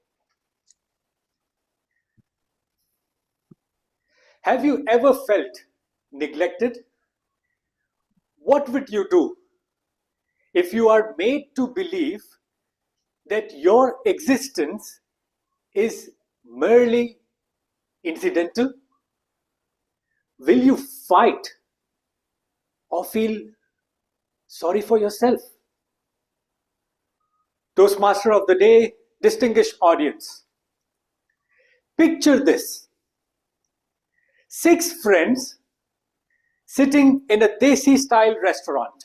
S12: Have you ever felt neglected? What would you do if you are made to believe that your existence is merely incidental? Will you fight or feel sorry for yourself? Toastmaster of the day, distinguished audience. Picture this. 6 friends sitting in a Desi style restaurant,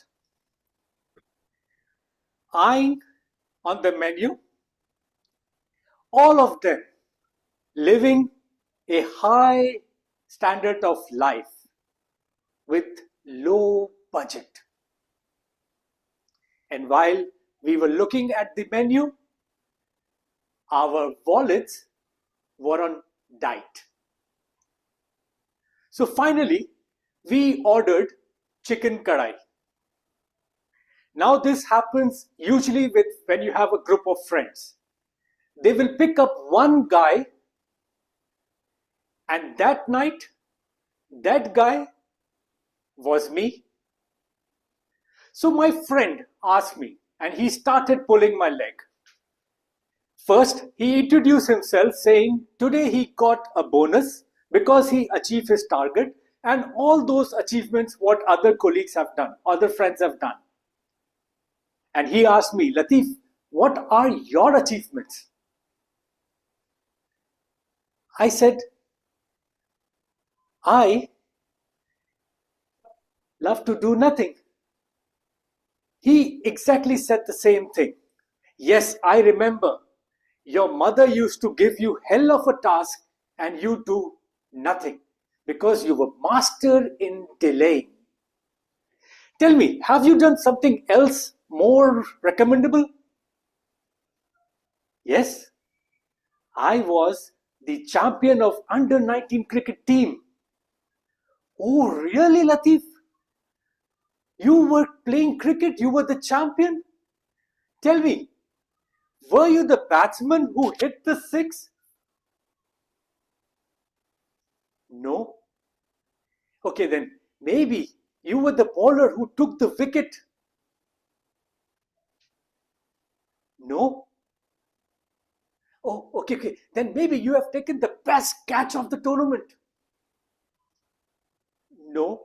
S12: eyeing on the menu, all of them living a high standard of life with low budget. And while we were looking at the menu, our wallets were on diet. So finally, we ordered chicken kadai. Now this happens usually when you have a group of friends. They will pick up one guy, and that night, that guy was me. So my friend asked me, and he started pulling my leg. First, he introduced himself saying today he got a bonus because he achieved his target and all those achievements what other colleagues have done, other friends have done. And he asked me, Latif, what are your achievements? I said, I love to do nothing. He exactly said the same thing. Yes, I remember. Your mother used to give you hell of a task and you do nothing. because you were master in delaying. Tell me, have you done something else more recommendable? Yes, I was the champion of under 19 cricket team. Oh, really, Latif? You were playing cricket, you were the champion? Tell me, were you the batsman who hit the six? No. Okay, then maybe you were the bowler who took the wicket. No. Oh, okay. Then maybe you have taken the best catch of the tournament. No.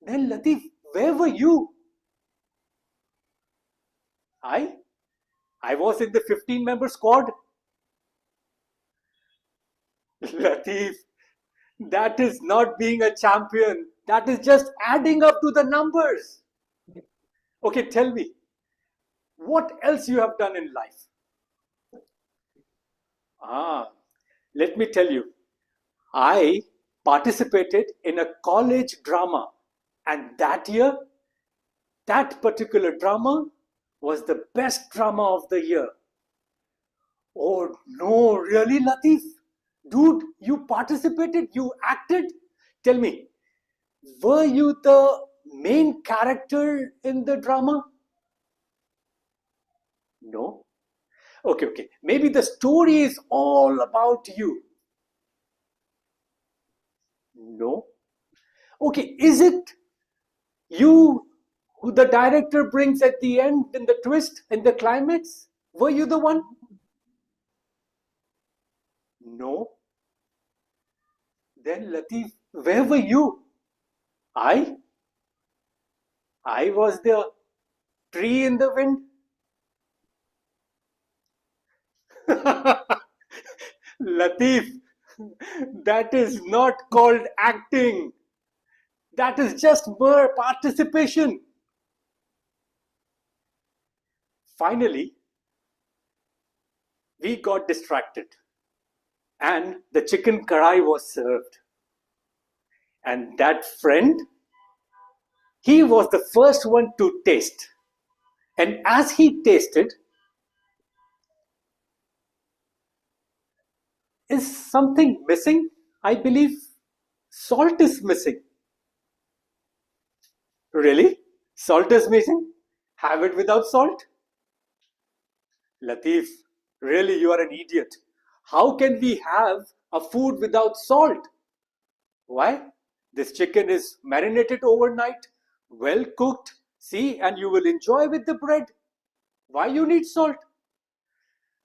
S12: Then Latif, where were you? I was in the 15-member squad. Latif, that is not being a champion. That is just adding up to the numbers. Okay, tell me, what else you have done in life? Let me tell you. I participated in a college drama, and that year, that particular drama was the best drama of the year. Oh no, really, Latif? Dude, you participated, you acted? Tell me, were you the main character in the drama? No? Okay. Maybe the story is all about you. No? Okay, is it you who the director brings at the end in the twist, in the climax? Were you the one? No. Then Latif, where were you? I was the tree in the wind. Latif, that is not called acting. That is just mere participation. Finally, we got distracted and the chicken karai was served. And that friend, he was the first one to taste. And as he tasted, is something missing? I believe salt is missing. Really? Salt is missing? Have it without salt? Latif, really you are an idiot. How can we have a food without salt? Why? This chicken is marinated overnight, well cooked, see, and you will enjoy with the bread. Why you need salt?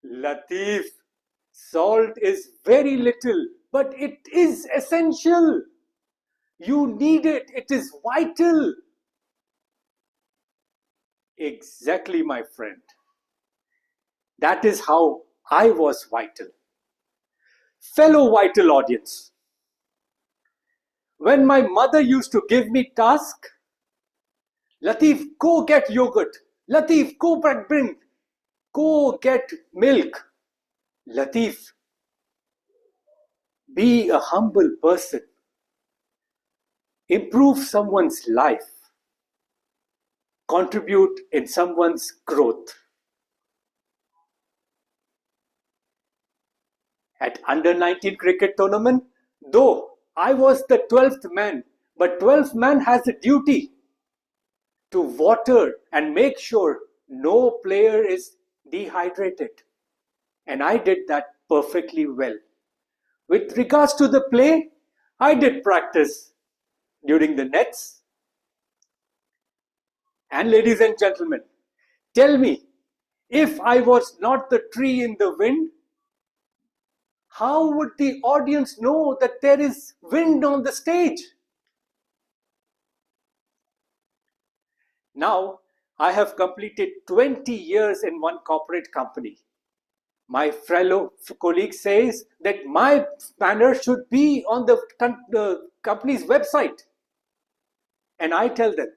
S12: Latif, salt is very little, but it is essential. You need it. It is vital. Exactly, my friend. That is how I was vital. Fellow vital audience, when my mother used to give me task, Latif, go get yogurt. Latif, go bring. Go get milk. Latif, be a humble person. Improve someone's life. Contribute in someone's growth. At under 19 cricket tournament, though I was the 12th man, but 12th man has a duty to water and make sure no player is dehydrated. And I did that perfectly well. With regards to the play, I did practice during the nets. And ladies and gentlemen, tell me, if I was not the tree in the wind, how would the audience know that there is wind on the stage? Now, I have completed 20 years in one corporate company. My fellow colleague says that my banner should be on the company's website. And I tell them,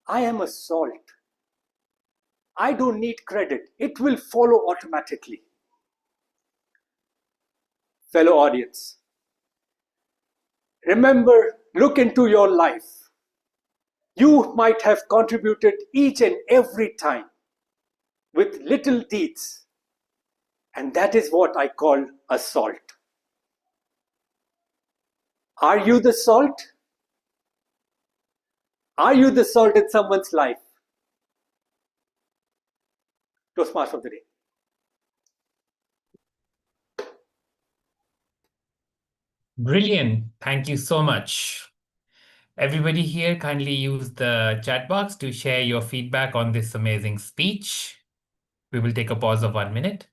S12: I am a salt. I don't need credit. It will follow automatically. Fellow audience, Remember, look into your life. You might have contributed each and every time with little deeds, and that is what I call a salt. Are you the salt? Are you the salt in someone's life? Toastmaster of the day.
S2: Brilliant. Thank you so much. Everybody here, kindly use the chat box to share your feedback on this amazing speech. We will take a pause of 1 minute.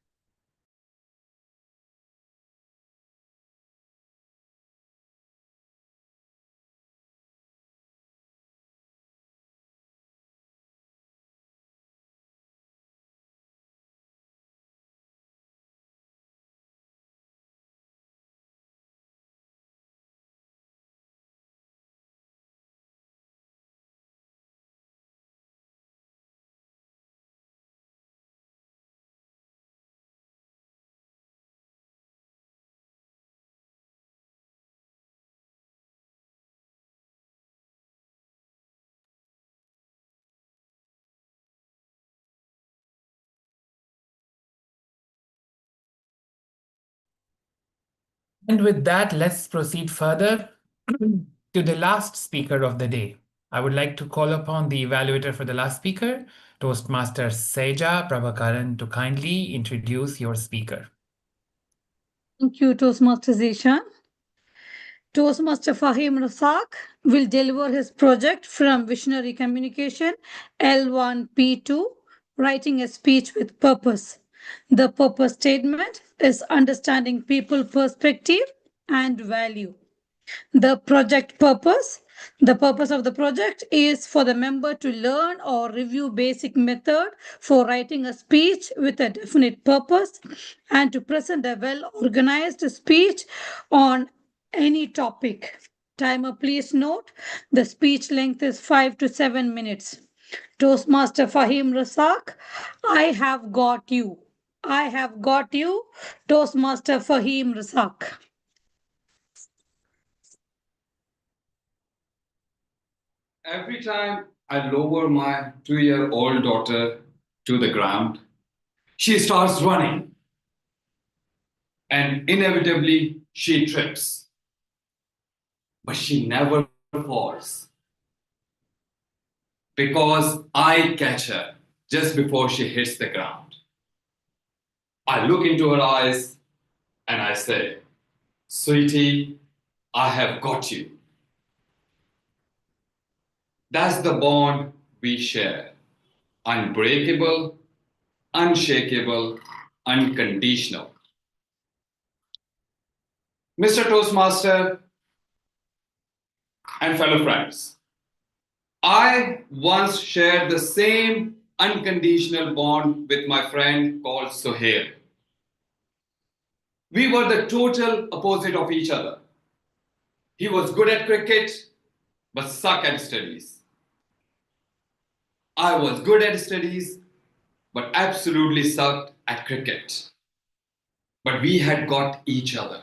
S2: And with that, let's proceed further to the last speaker of the day. I would like to call upon the evaluator for the last speaker, Toastmaster Seja Prabhakaran, to kindly introduce your speaker.
S4: Thank you, Toastmaster Zishan. Toastmaster Fahim Rasak will deliver his project from Visionary Communication L1P2, Writing a Speech with Purpose. The purpose statement is understanding people perspective and value. The purpose of the project is for the member to learn or review basic method for writing a speech with a definite purpose and to present a well-organized speech on any topic. Timer, please note, the speech length is 5 to 7 minutes. Toastmaster Fahim Rasak, I have got you. I have got you, Toastmaster Fahim Rasak.
S14: Every time I lower my 2-year-old daughter to the ground, she starts running. And inevitably, she trips. But she never falls. Because I catch her just before she hits the ground. I look into her eyes and I say, "Sweetie, I have got you." That's the bond we share. Unbreakable, unshakable, unconditional. Mr. Toastmaster and fellow friends, I once shared the same unconditional bond with my friend called Sohail. We were the total opposite of each other. He was good at cricket, but sucked at studies. I was good at studies, but absolutely sucked at cricket. But we had got each other.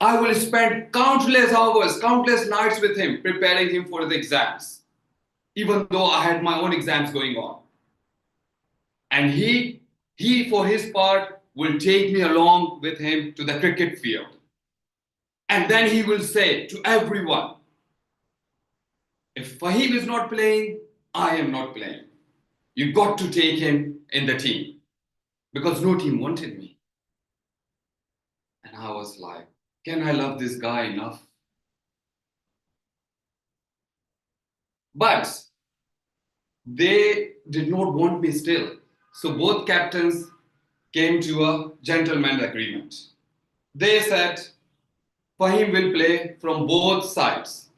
S14: I will spend countless hours, countless nights with him, preparing him for the exams, even though I had my own exams going on. And he for his part, will take me along with him to the cricket field. And then he will say to everyone, if Fahim is not playing, I am not playing. You got to take him in the team, because no team wanted me. And I was like, can I love this guy enough? But they did not want me still. So both captains came to a gentleman's agreement. They said, Fahim will play from both sides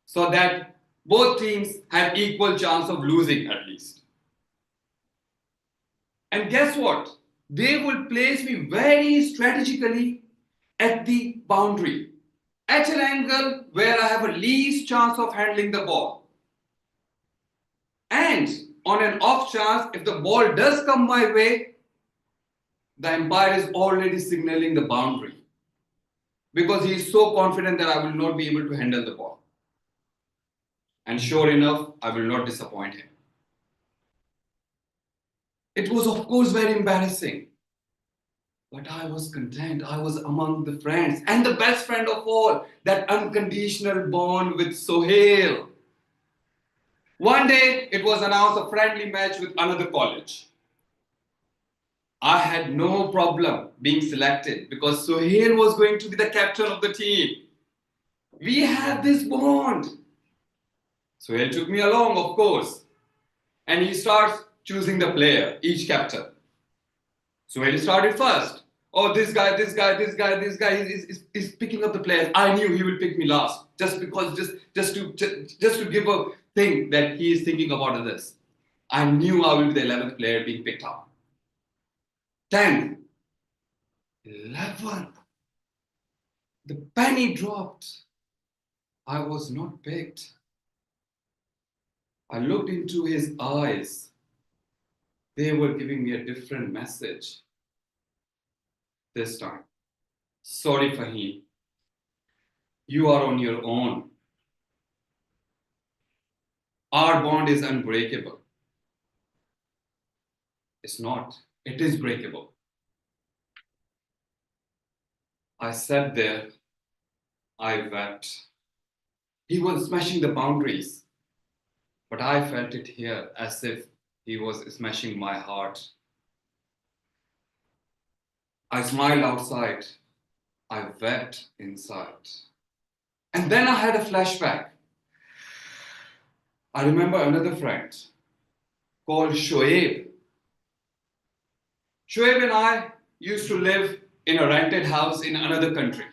S14: so that both teams have equal chance of losing at least. And guess what? They will place me very strategically at the boundary, at an angle where I have a least chance of handling the ball. And on an off chance, if the ball does come my way, the umpire is already signaling the boundary. because he is so confident that I will not be able to handle the ball. And sure enough, I will not disappoint him. It was, of course, very embarrassing. But I was content. I was among the friends. And the best friend of all, that unconditional bond with Sohail. One day, it was announced a friendly match with another college. I had no problem being selected because Sohail was going to be the captain of the team. We had this bond. Sohail took me along, of course. And he starts choosing the player, each captain. Sohail started first. Oh, this guy is picking up the players. I knew he would pick me last, just because, just to give a thing that he is thinking about this. I knew I will be the 11th player being picked up. 10th, 11th. The penny dropped. I was not picked. I looked into his eyes. They were giving me a different message. This time, sorry, Fahim. You are on your own. Our bond is unbreakable. It's not. It is breakable. I sat there. I wept. He was smashing the boundaries. But I felt it here as if he was smashing my heart. I smiled outside. I wept inside. And then I had a flashback. I remember another friend called Shoaib. Shoaib and I used to live in a rented house in another country.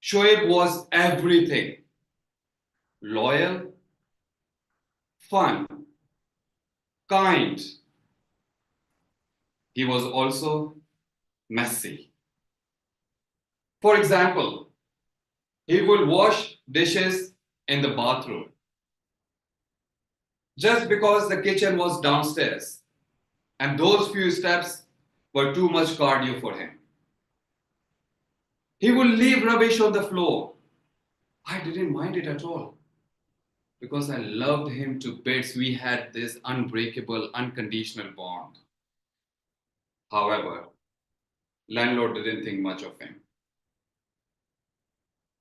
S14: Shoaib was everything. Loyal, fun, kind. He was also messy. For example, he would wash dishes in the bathroom just because the kitchen was downstairs and those few steps were too much cardio for him. He would leave rubbish on the floor. I didn't mind it at all because I loved him to bits. We had this unbreakable, unconditional bond. However, landlord didn't think much of him.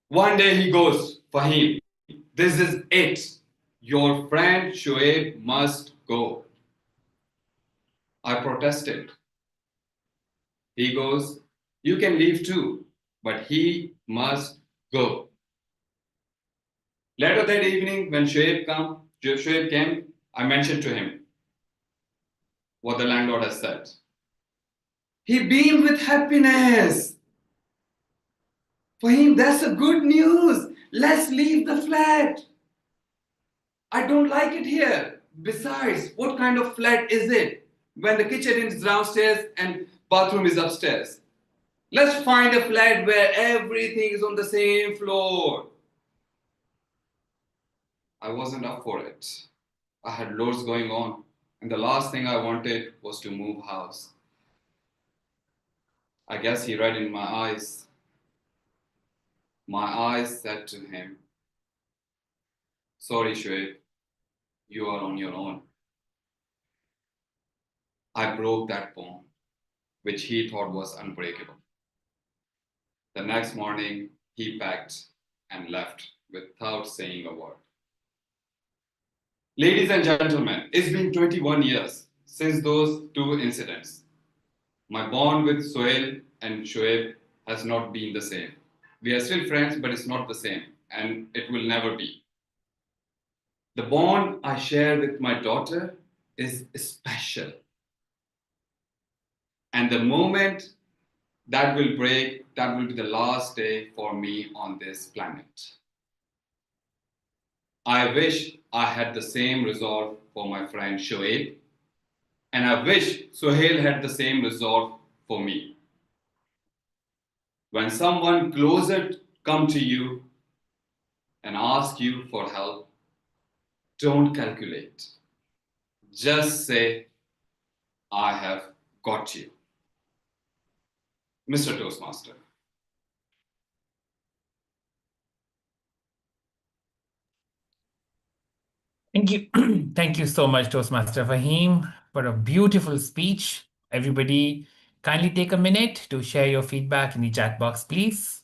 S14: One day he goes, Fahim, this is it. Your friend Shoaib must go. I protested. He goes, you can leave too, but he must go. Later that evening, when Shoaib came, I mentioned to him what the landlord has said. He beamed with happiness. Fahim, that's a good news. Let's leave the flat. I don't like it here. Besides, what kind of flat is it when the kitchen is downstairs and bathroom is upstairs? Let's find a flat where everything is on the same floor. I wasn't up for it. I had loads going on, and the last thing I wanted was to move house. I guess he read in my eyes. My eyes said to him, sorry, Shoaib, you are on your own. I broke that bond, which he thought was unbreakable. The next morning, he packed and left without saying a word. Ladies and gentlemen, it's been 21 years since those two incidents. My bond with Sohail and Shoaib has not been the same. We are still friends, but it's not the same, and it will never be. The bond I share with my daughter is special. And the moment that will break, that will be the last day for me on this planet. I wish I had the same resolve for my friend Shoaib, and I wish Sohail had the same resolve for me. When someone closer come to you and ask you for help, don't calculate. Just say, I have got you. Mr. Toastmaster.
S2: Thank you. Thank you so much, Toastmaster Fahim, for a beautiful speech. Everybody, kindly take a minute to share your feedback in the chat box, please.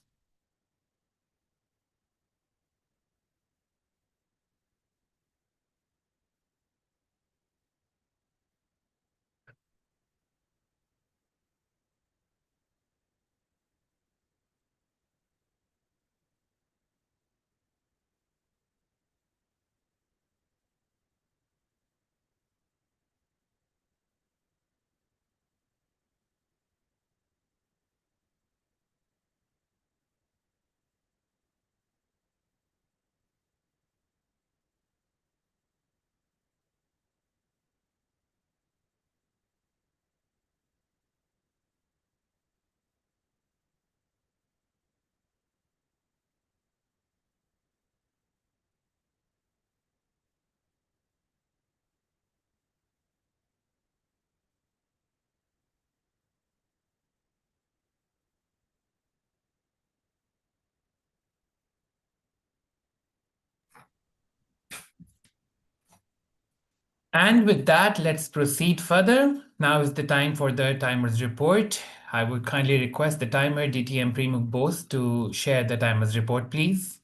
S2: And with that, let's proceed further. Now is the time for the timer's report. I would kindly request the timer, DTM Primuk Bose, to share the timer's report, please.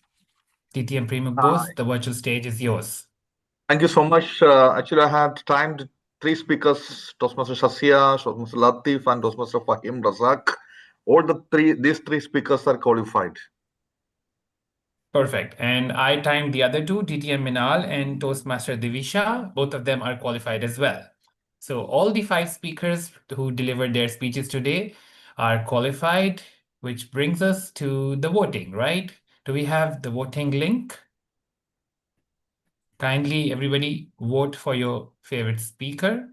S2: DTM Primuk Bose, the virtual stage is yours.
S1: Thank you so much. Actually, I had timed three speakers, Toastmaster Shasya, Toastmaster Latif, and Toastmaster Fahim Razak. These three speakers are qualified.
S2: Perfect. And I timed the other two, DTM Minal and Toastmaster Divisha. Both of them are qualified as well. So all the 5 speakers who delivered their speeches today are qualified, which brings us to the voting, right? Do we have the voting link? Kindly, everybody, vote for your favorite speaker.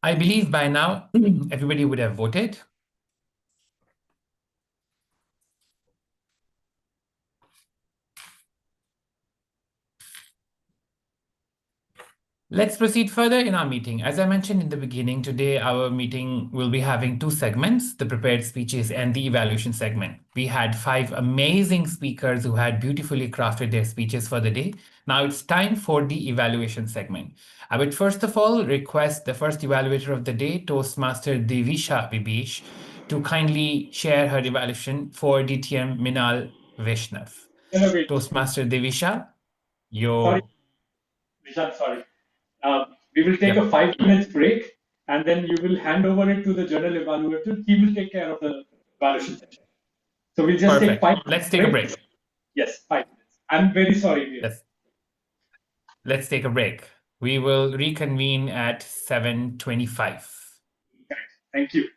S2: I believe by now everybody would have voted. Let's proceed further in our meeting. As I mentioned in the beginning, today our meeting will be having 2 segments, the prepared speeches and the evaluation segment. We had 5 amazing speakers who had beautifully crafted their speeches for the day. Now it's time for the evaluation segment. I would first of all request the first evaluator of the day, Toastmaster Devisha Bibish, to kindly share her evaluation for DTM Minal Vaishnav. Toastmaster Devisha,
S12: Sorry, Vishal, sorry. We will take a 5 minutes break and then you will hand over it to the general evaluator. He will take care of the evaluation session. So we'll just take 5 minutes.
S2: Let's take a break.
S12: Yes, 5 minutes. I'm very sorry.
S2: Let's take a break. We will reconvene at 7:25.
S12: Thank you.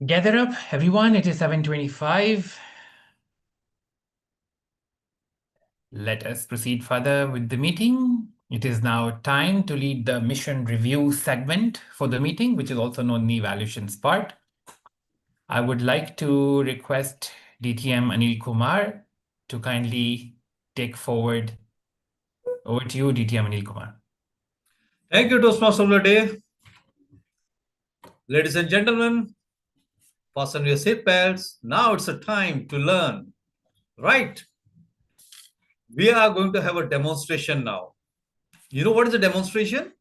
S2: Gather up, everyone. It is 7:25. Let us proceed further with the meeting. It is now time to lead the mission review segment for the meeting, which is also known the evaluations part. I would like to request DTM Anil Kumar to kindly take forward. Over to you, DTM Anil Kumar.
S7: Thank you, Toastmaster of the day. Ladies and gentlemen, fasten your seatbelts. Now it's a time to learn. Right? We are going to have a demonstration now. You know what is a demonstration?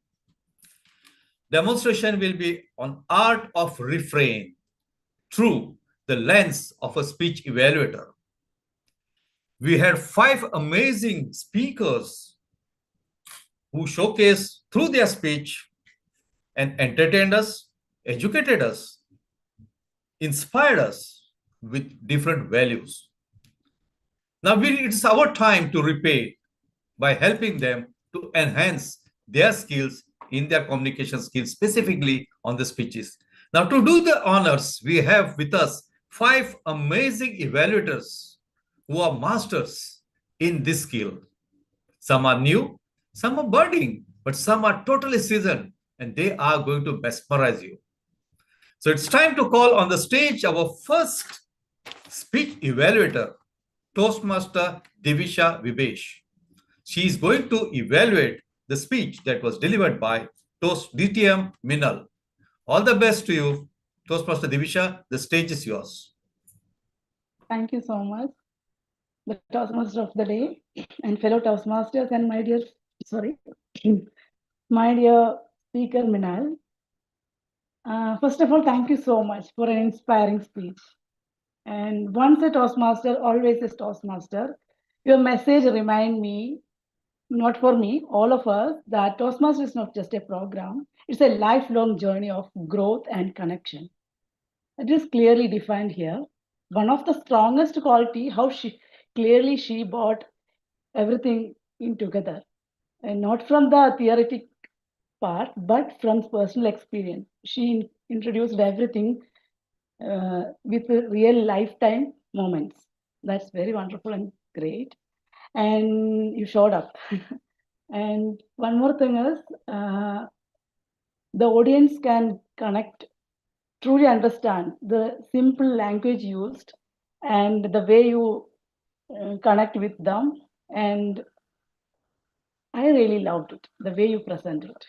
S7: Demonstration will be on art of reframe through the lens of a speech evaluator. We had 5 amazing speakers who showcased through their speech and entertained us, educated us, inspired us with different values. Now it's our time to repay by helping them to enhance their skills in their communication skills, specifically on the speeches. Now, to do the honors, we have with us 5 amazing evaluators who are masters in this skill. Some are new, some are budding, but some are totally seasoned, and they are going to mesmerize you. So it's time to call on the stage our first speech evaluator, Toastmaster Divisha Vibesh. She is going to evaluate the speech that was delivered by DTM Minal. All the best to you, Toastmaster Divisha. The stage is yours.
S8: Thank you so much, the Toastmaster of the day, and fellow Toastmasters, and my dear, my dear speaker Minal. First of all, thank you so much for an inspiring speech. And once a Toastmaster, always a Toastmaster. Your message remind me, not for me, all of us, that Toastmaster is not just a program. It's a lifelong journey of growth and connection. It is clearly defined here. One of the strongest quality, how she brought everything in together, and not from the theoretic part, but from personal experience. She introduced everything with real lifetime moments. That's very wonderful and great. And you showed up. And one more thing is, the audience can connect, truly understand the simple language used and the way you connect with them. And I really loved it, the way you presented it.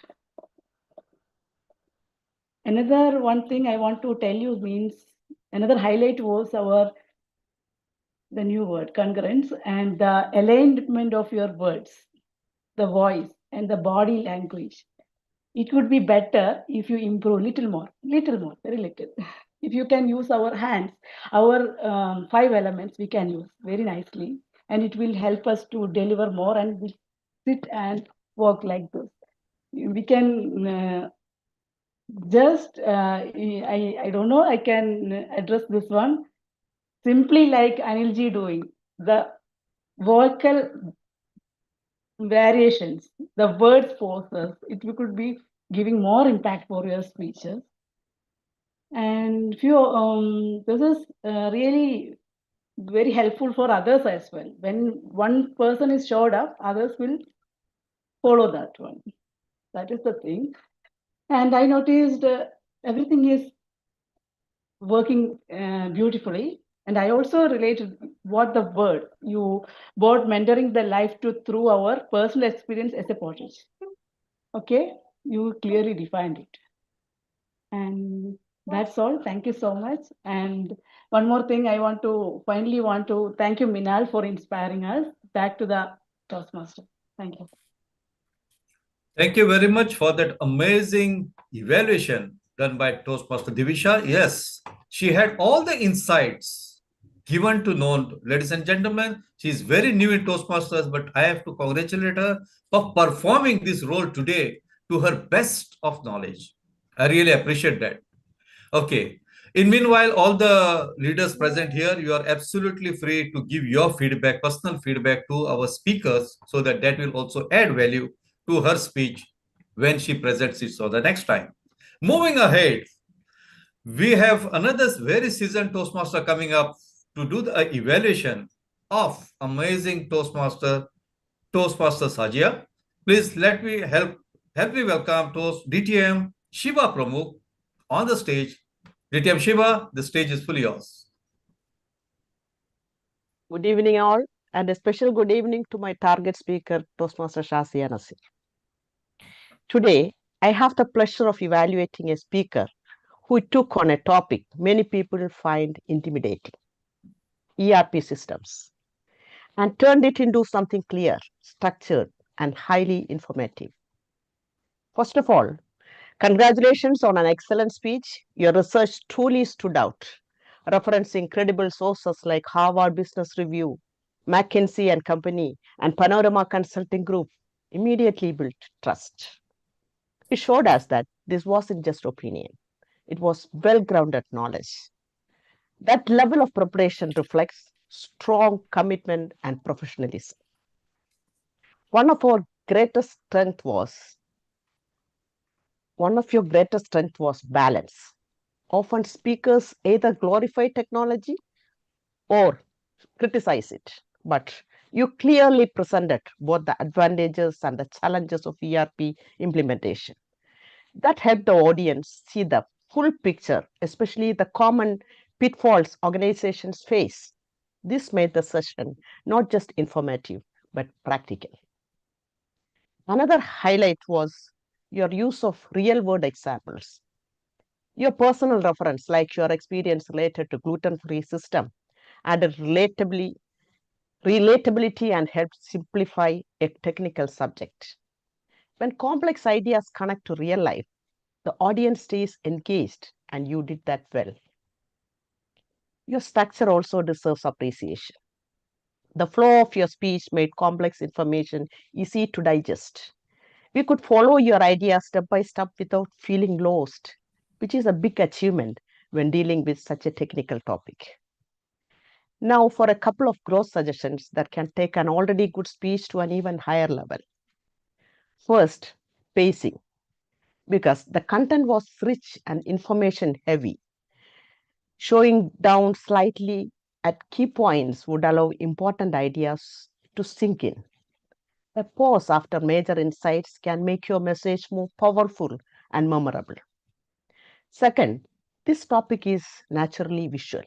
S8: Another one thing I want to tell you means, another highlight was the new word, congruence, and the alignment of your words, the voice and the body language. It would be better if you improve little more, very little. If you can use our hands, our 5 elements we can use very nicely, and it will help us to deliver more, and we sit and work like this. We can I don't know, I can address this one simply like Anilji doing the vocal variations, the word forces. It could be giving more impact for your speeches. And few this is really very helpful for others as well. When one person is showed up, others will follow that one. That is the thing. And I noticed everything is working beautifully. And I also related what the word you brought mentoring the life to through our personal experience as a portrait. Okay, you clearly defined it. And that's all. Thank you so much. And one more thing, I finally want to thank you, Minal, for inspiring us back to the Toastmaster. Thank you.
S7: Thank you very much for that amazing evaluation done by Toastmaster Divisha. Yes, she had all the insights given to know. Ladies and gentlemen, she is very new in Toastmasters, but I have to congratulate her for performing this role today to her best of knowledge. I really appreciate that. Okay. In meanwhile, all the leaders present here, you are absolutely free to give your feedback, personal feedback to our speakers, so that will also add value to her speech when she presents it for the next time. Moving ahead, We have another very seasoned Toastmaster coming up to do the evaluation of amazing Toastmaster Sajia. Please help me welcome DTM Shiva Pramukh on the stage. DTM Shiva, the stage is fully yours.
S10: Good evening, all, and a special good evening to my target speaker, Toastmaster Shazia Nasir. Today, I have the pleasure of evaluating a speaker who took on a topic many people find intimidating, ERP systems, and turned it into something clear, structured, and highly informative. First of all, congratulations on an excellent speech. Your research truly stood out, referencing credible sources like Harvard Business Review, McKinsey and Company, and Panorama Consulting Group immediately built trust. It showed us that this wasn't just opinion. It was well-grounded knowledge. That level of preparation reflects strong commitment and professionalism. One of your greatest strengths was balance. Often speakers either glorify technology or criticize it, but you clearly presented both the advantages and the challenges of ERP implementation. That helped the audience see the full picture, especially the common pitfalls organizations face. This made the session not just informative, but practical. Another highlight was your use of real-world examples. Your personal reference, like your experience related to gluten-free system, added relatability and helped simplify a technical subject. When complex ideas connect to real life, the audience stays engaged, and you did that well. Your structure also deserves appreciation. The flow of your speech made complex information easy to digest. We could follow your idea step by step without feeling lost, which is a big achievement when dealing with such a technical topic. Now for a couple of growth suggestions that can take an already good speech to an even higher level. First, pacing, because the content was rich and information heavy. Showing down slightly at key points would allow important ideas to sink in. A pause after major insights can make your message more powerful and memorable. Second, this topic is naturally visual.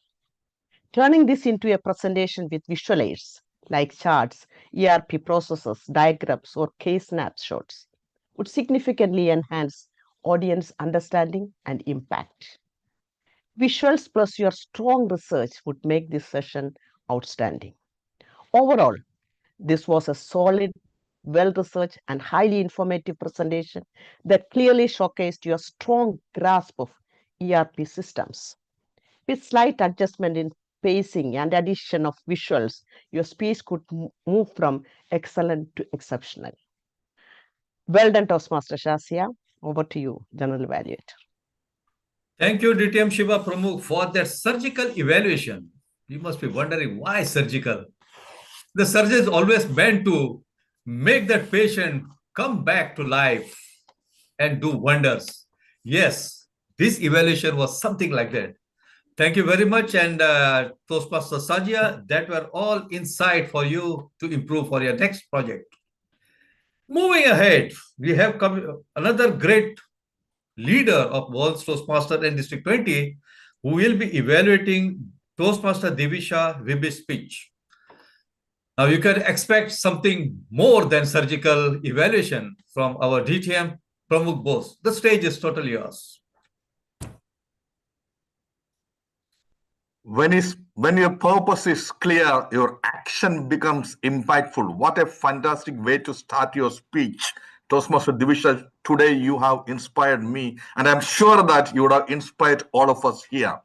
S10: Turning this into a presentation with visual aids like charts, ERP processes, diagrams, or case snapshots would significantly enhance audience understanding and impact. Visuals plus your strong research would make this session outstanding. Overall, this was a solid, well-researched, and highly informative presentation that clearly showcased your strong grasp of ERP systems. With slight adjustment in pacing and addition of visuals, your speech could move from excellent to exceptional. Well done, Toastmaster Shazia. Over to you, General Evaluator.
S7: Thank you, DTM Shiva Pramukh, for that surgical evaluation. You must be wondering why surgical. The surgeon is always meant to make that patient come back to life and do wonders. Yes, this evaluation was something like that. Thank you very much. And Toastmaster Sajia, that were all insight for you to improve for your next project. Moving ahead, we have another great leader of World's Toastmaster in District 20, who will be evaluating Toastmaster Divisha Vibi's speech. Now you can expect something more than surgical evaluation from our DTM Pramukh Bose. The stage is totally yours.
S1: When your purpose is clear, your action becomes impactful. What a fantastic way to start your speech. Toastmaster Divisha, today you have inspired me, and I'm sure that you would have inspired all of us here.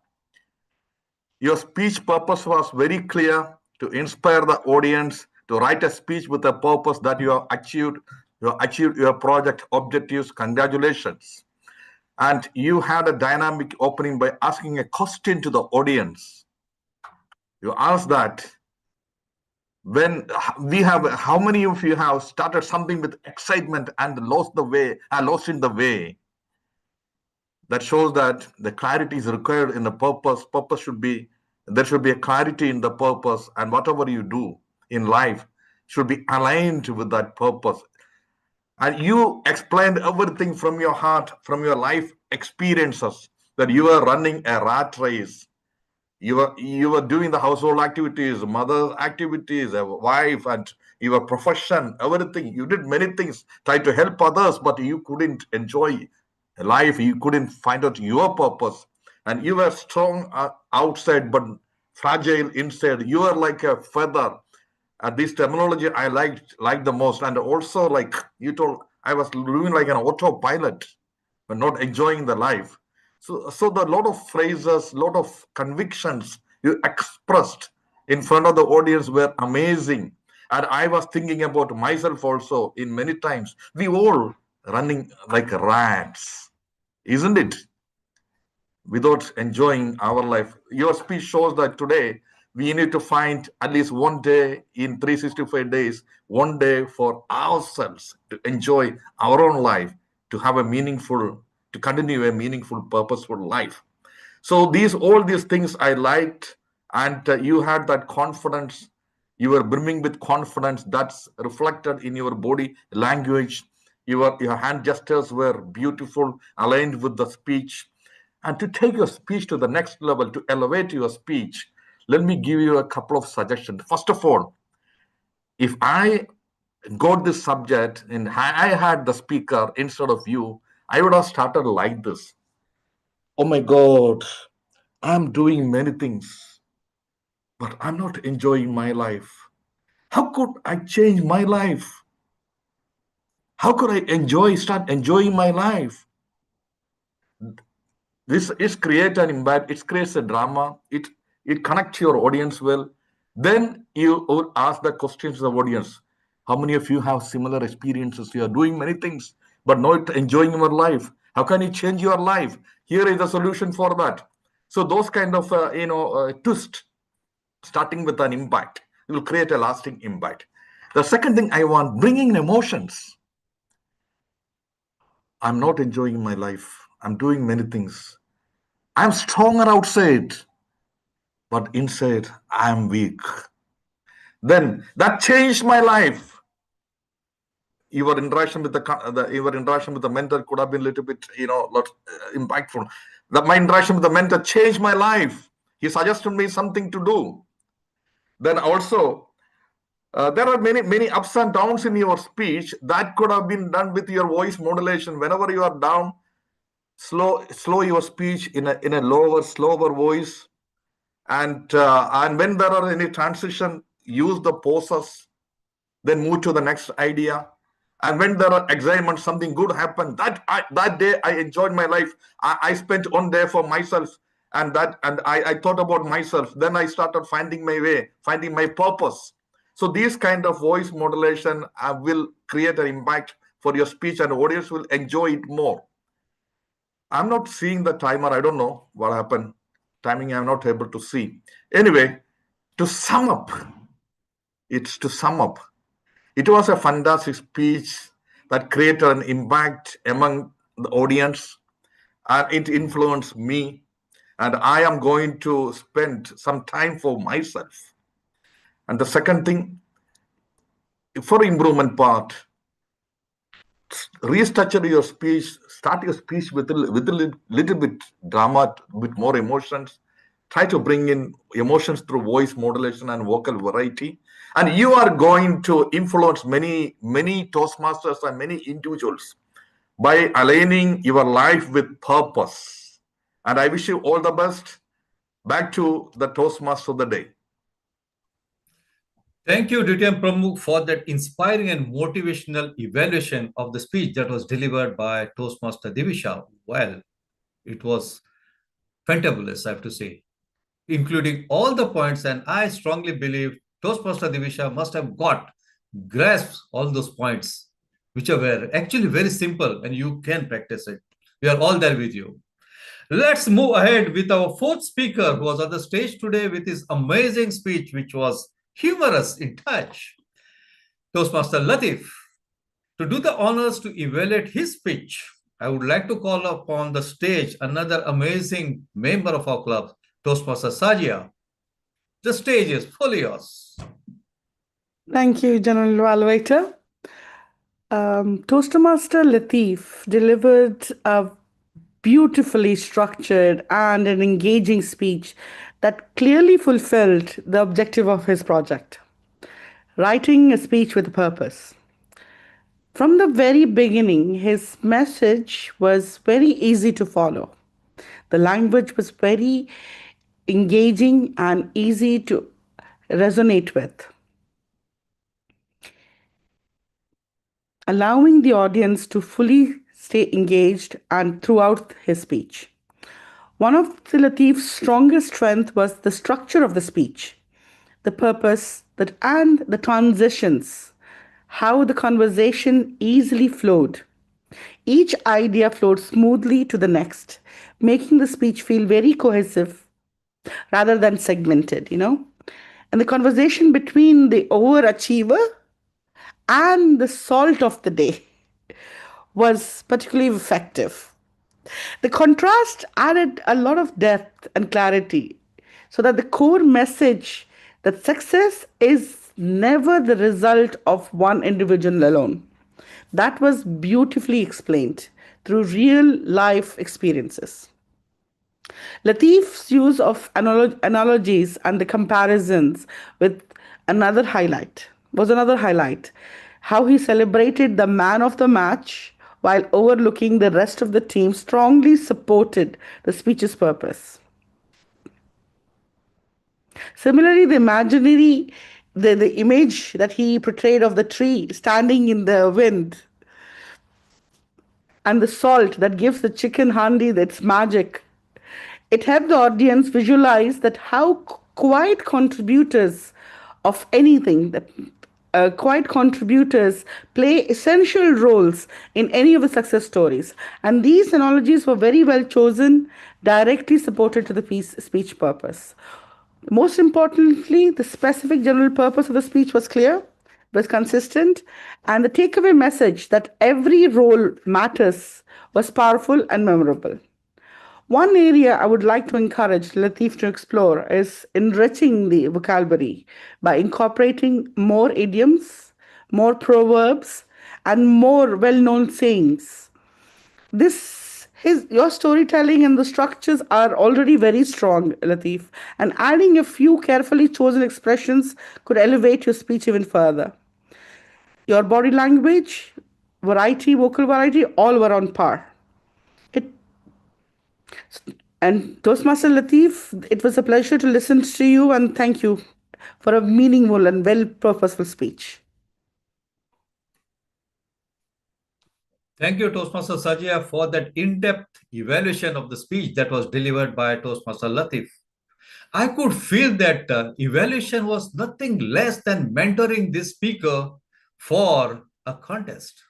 S1: Your speech purpose was very clear: to inspire the audience, to write a speech with a purpose that you have achieved. You have achieved your project objectives. Congratulations. And you had a dynamic opening by asking a question to the audience. You asked that, how many of you have started something with excitement and lost in the way? That shows that the clarity is required in the purpose. There should be a clarity in the purpose, and whatever you do in life should be aligned with that purpose. And you explained everything from your heart, from your life experiences, that you are running a rat race. You were doing the household activities, mother activities, a wife, and your profession, everything. You did many things, tried to help others, but you couldn't enjoy life. You couldn't find out your purpose. And you were strong outside, but fragile inside. You are like a feather. This terminology I liked the most. And also, like you told, I was living like an autopilot, but not enjoying the life. So the lot of phrases, lot of convictions you expressed in front of the audience were amazing. And I was thinking about myself also in many times. We all running like rats, isn't it? Without enjoying our life. Your speech shows that today we need to find at least one day in 365 days, one day for ourselves to enjoy our own life, to have to continue a meaningful, purposeful life. So all these things I liked, and you had that confidence. You were brimming with confidence that's reflected in your body language. Your hand gestures were beautiful, aligned with the speech. And to take your speech to the next level, to elevate your speech, let me give you a couple of suggestions. First of all, if I got this subject and I had the speaker instead of you, I would have started like this. Oh my God, I'm doing many things, but I'm not enjoying my life. How could I change my life? How could I start enjoying my life? This is create an impact. It creates a drama. It connects your audience well. Then you will ask the questions to the audience. How many of you have similar experiences? You are doing many things, but not enjoying your life. How can you change your life? Here is a solution for that. So those kind of twist, starting with an impact, will create a lasting impact. The second thing I want, bringing emotions. I'm not enjoying my life. I'm doing many things. I'm stronger outside, but inside I'm weak. Then that changed my life. Your interaction with the mentor could have been a little bit, impactful. My interaction with the mentor changed my life. He suggested me something to do. Then also, there are many ups and downs in your speech that could have been done with your voice modulation. Whenever you are down, slow your speech in a lower, slower voice. And when there are any transition, use the pauses, then move to the next idea. And when there are excitement, something good happened. That day I enjoyed my life. I spent one day for myself, and I thought about myself. Then I started finding my way, finding my purpose. So these kind of voice modulation will create an impact for your speech, and the audience will enjoy it more. I'm not seeing the timer. I don't know what happened. Timing I'm not able to see. Anyway, to sum up, it was a fantastic speech that created an impact among the audience, and it influenced me. And I am going to spend some time for myself. And the second thing, for improvement part, restructure your speech. Start your speech with a little bit drama, with more emotions. Try to bring in emotions through voice modulation and vocal variety. And you are going to influence many Toastmasters and many individuals by aligning your life with purpose. And I wish you all the best. Back to the Toastmaster of the day.
S7: Thank you, DTM Pramukh, for that inspiring and motivational evaluation of the speech that was delivered by Toastmaster Divisha. Well, it was fantabulous, I have to say, including all the points. And I strongly believe Toastmaster Divisha must have grasped all those points, which were actually very simple, and you can practice it. We are all there with you. Let's move ahead with our fourth speaker, who was on the stage today with his amazing speech, which was humorous in touch. Toastmaster Latif, to do the honors to evaluate his speech, I would like to call upon the stage another amazing member of our club, Toastmaster Sajia. The stage is fully yours.
S13: Thank you, General Evaluator. Toastmaster Latif delivered a beautifully structured and an engaging speech that clearly fulfilled the objective of his project, writing a speech with a purpose. From the very beginning, his message was very easy to follow. The language was very engaging and easy to resonate with, allowing the audience to fully stay engaged and throughout his speech. One of the Latif's strongest strengths was the structure of the speech, the purpose and the transitions, how the conversation easily flowed. Each idea flowed smoothly to the next, making the speech feel very cohesive rather than segmented, And the conversation between the overachiever and the salt of the day was particularly effective. The contrast added a lot of depth and clarity so that the core message that success is never the result of one individual alone. That was beautifully explained through real life experiences. Latif's use of analogies and the comparisons with another highlight. How he celebrated the man of the match while overlooking the rest of the team strongly supported the speech's purpose. Similarly, the image that he portrayed of the tree standing in the wind and the salt that gives the chicken handi its magic. It helped the audience visualize that how quiet contributors of anything, that quiet contributors play essential roles in any of the success stories. And these analogies were very well chosen, directly supported to the speech purpose. Most importantly, the specific general purpose of the speech was clear, was consistent, and the takeaway message that every role matters was powerful and memorable. One area I would like to encourage Latif to explore is enriching the vocabulary by incorporating more idioms, more proverbs, and more well-known sayings. Your storytelling and the structures are already very strong, Latif, and adding a few carefully chosen expressions could elevate your speech even further. Your body language, vocal variety, all were on par. And Toastmaster Latif, it was a pleasure to listen to you and thank you for a meaningful and well-purposeful speech.
S7: Thank you, Toastmaster Sajia, for that in-depth evaluation of the speech that was delivered by Toastmaster Latif. I could feel that evaluation was nothing less than mentoring this speaker for a contest.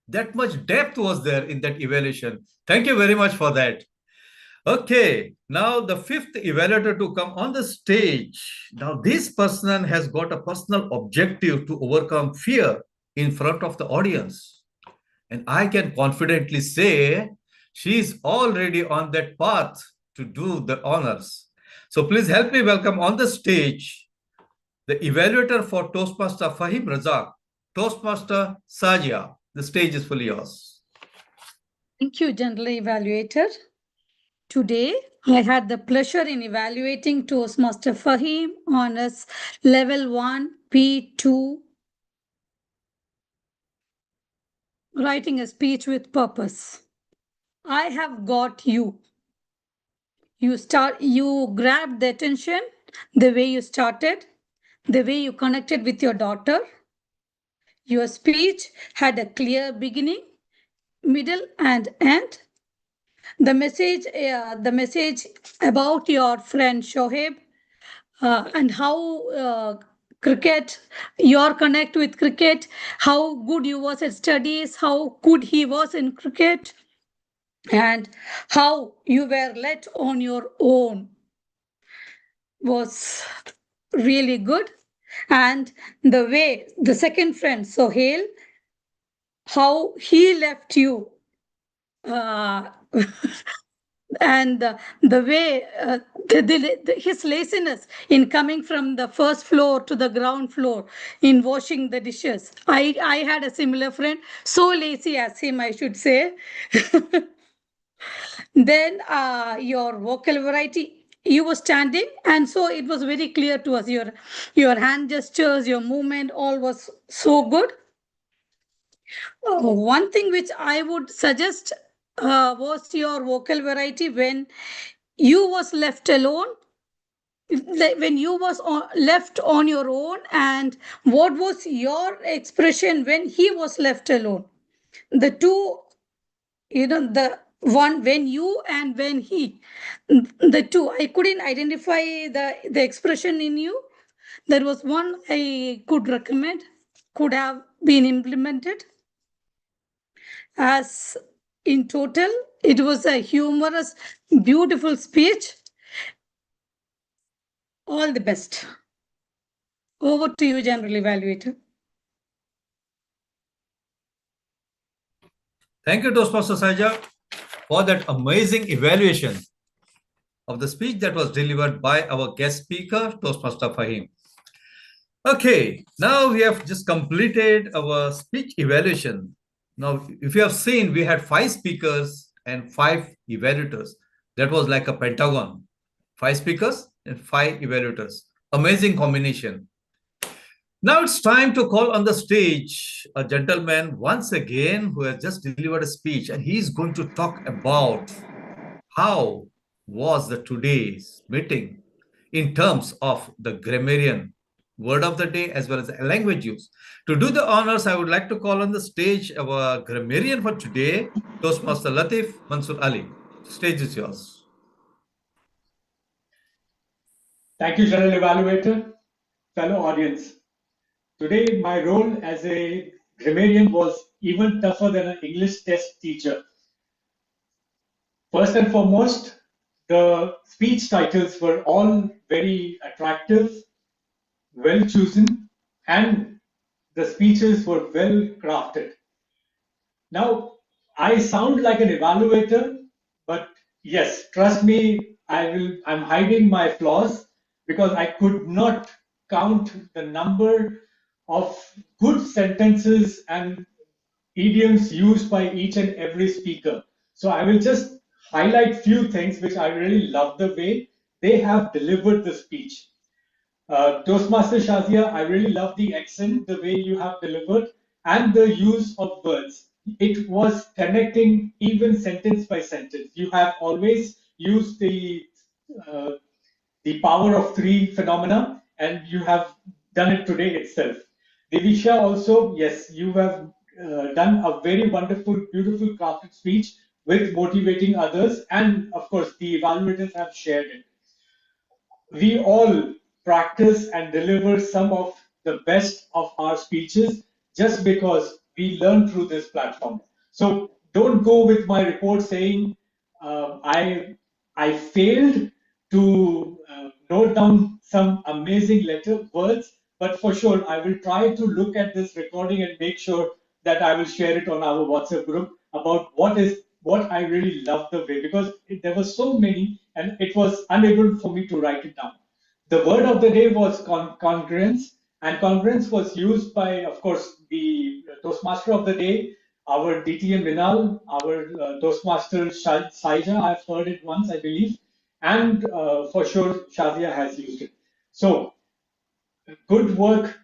S7: That much depth was there in that evaluation. Thank you very much for that. Okay, now the fifth evaluator to come on the stage. Now this person has got a personal objective to overcome fear in front of the audience. And I can confidently say she's already on that path to do the honors. So please help me welcome on the stage the evaluator for Toastmaster Fahim Razak, Toastmaster Sajia. The stage is fully yours.
S4: Thank you, General Evaluator. Today, I had the pleasure in evaluating Toastmaster Fahim on his Level 1 P2 writing a speech with purpose. I have got you. You grabbed the attention the way you started, the way you connected with your daughter. Your speech had a clear beginning, middle, and end. The message about your friend Shoaib and how your connect with cricket, how good you was at studies, how good he was in cricket, and how you were let on your own was really good. And the way the second friend Sohail, how he left you uh, and the way his laziness in coming from the first floor to the ground floor in washing the dishes. I had a similar friend, so lazy as him, I should say. Then your vocal variety, you were standing, and so it was very clear to us. Your hand gestures, your movement, all was so good. One thing which I would suggest was your vocal variety when you was left alone, when you was left on your own, and what was your expression when he was left alone. The two, the one when you and when he, the two, I couldn't identify the expression in you. There was one I could recommend, could have been implemented. As in total, it was a humorous, beautiful speech. All the best. Over to you, General Evaluator.
S7: Thank you, Toastmaster Saija, for that amazing evaluation of the speech that was delivered by our guest speaker, Toastmaster Fahim. Okay, now we have just completed our speech evaluation. Now, if you have seen, we had 5 speakers and 5 evaluators. That was like a pentagon. 5 speakers and 5 evaluators. Amazing combination. Now it's time to call on the stage a gentleman once again who has just delivered a speech, and he's going to talk about how was the today's meeting in terms of the grammarian word of the day as well as the language use. To do the honors, I would like to call on the stage our grammarian for today, Toastmaster Latif Mansur Ali. The stage is yours.
S12: Thank you, General Evaluator. Fellow audience, today my role as a grammarian was even tougher than an English test teacher. First and foremost, the speech titles were all very attractive, well chosen, and the speeches were well crafted. Now, I sound like an evaluator, but yes, trust me, I'm hiding my flaws because I could not count the number of good sentences and idioms used by each and every speaker. So I will just highlight few things which I really love the way they have delivered the speech. Toastmaster Shazia, I really love the accent, the way you have delivered, and the use of words. It was connecting even sentence by sentence. You have always used the power of 3 phenomena, and you have done it today itself. Divisha also, yes, you have done a very wonderful, beautiful crafted speech with motivating others, and of course, the evaluators have shared it. We all practice and deliver some of the best of our speeches just because we learn through this platform. So don't go with my report saying I failed to note down some amazing words, but for sure I will try to look at this recording and make sure that I will share it on our WhatsApp group about what I really love the way, because there were so many and it was unable for me to write it down. The word of the day was congruence, and congruence was used by, of course, the Toastmaster of the day, our DTM Vinal, our Toastmaster Saija. I've heard it once, I believe, and for sure Shazia has used it. So, good work.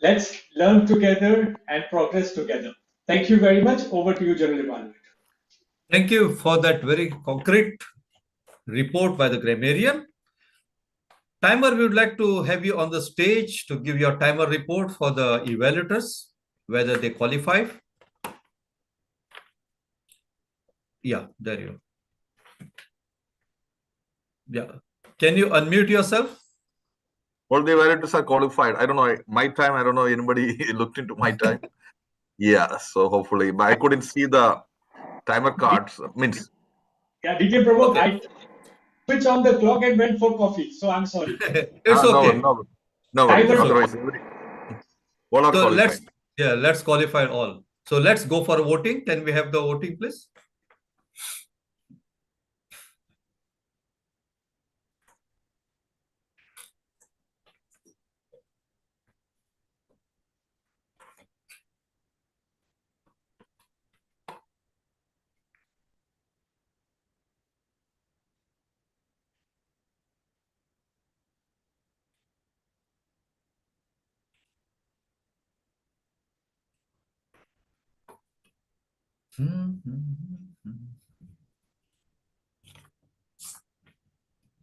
S12: Let's learn together and progress together. Thank you very much. Over to you, General Evaluator.
S7: Thank you for that very concrete report by the grammarian. Timer, we would like to have you on the stage to give your timer report for the evaluators, whether they qualify. Yeah, there you are. Yeah. Can you unmute yourself?
S1: All the evaluators are qualified. I don't know my time. I don't know anybody looked into my time. Yeah, so hopefully, but I couldn't see the timer cards. Means.
S12: Yeah, DJ Prabhu, okay. I switched on the clock and went for coffee, so I'm sorry.
S7: It's okay.
S1: No worries. Otherwise, all are qualified.
S7: Let's qualify all. So let's go for voting. Can we have the voting, please?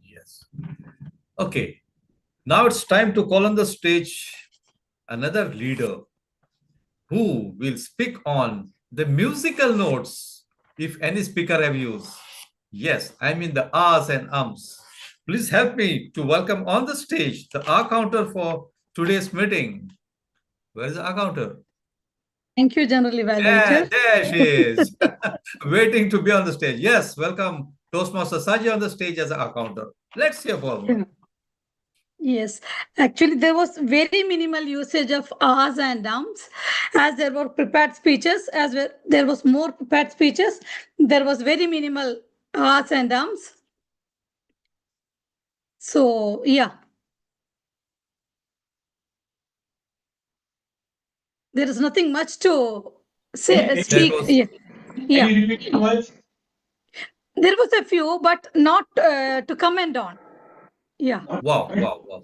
S7: Yes. Okay. Now it's time to call on the stage another leader who will speak on the musical notes, if any speaker have used. Yes, I mean the R's and ums. Please help me to welcome on the stage the R counter for today's meeting. Where is the R counter?
S4: Thank you, General
S7: Yeah,
S4: Evaluator.
S7: there she is. Waiting to be on the stage. Yes, welcome Toastmaster Saji on the stage as an R counter. Let's hear for her.
S4: Yes, actually, there was very minimal usage of ahs and ums, as there were prepared speeches. As well, there was more prepared speeches, there was very minimal ahs and ums. So, yeah. There is nothing much to say. Speak. Yeah.
S12: Any repeated words?
S4: There was a few, but not to comment on. Yeah.
S7: Wow, wow, wow.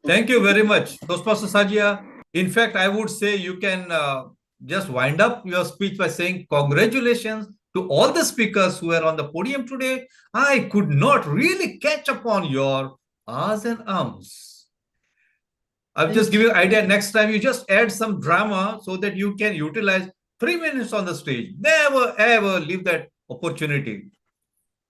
S7: Thank you very much, Toastmaster Sajia. In fact, I would say you can just wind up your speech by saying congratulations to all the speakers who are on the podium today. I could not really catch up on your ahs and ums. I'll just give you an idea. Next time, you just add some drama so that you can utilize 3 minutes on the stage. Never, ever leave that opportunity.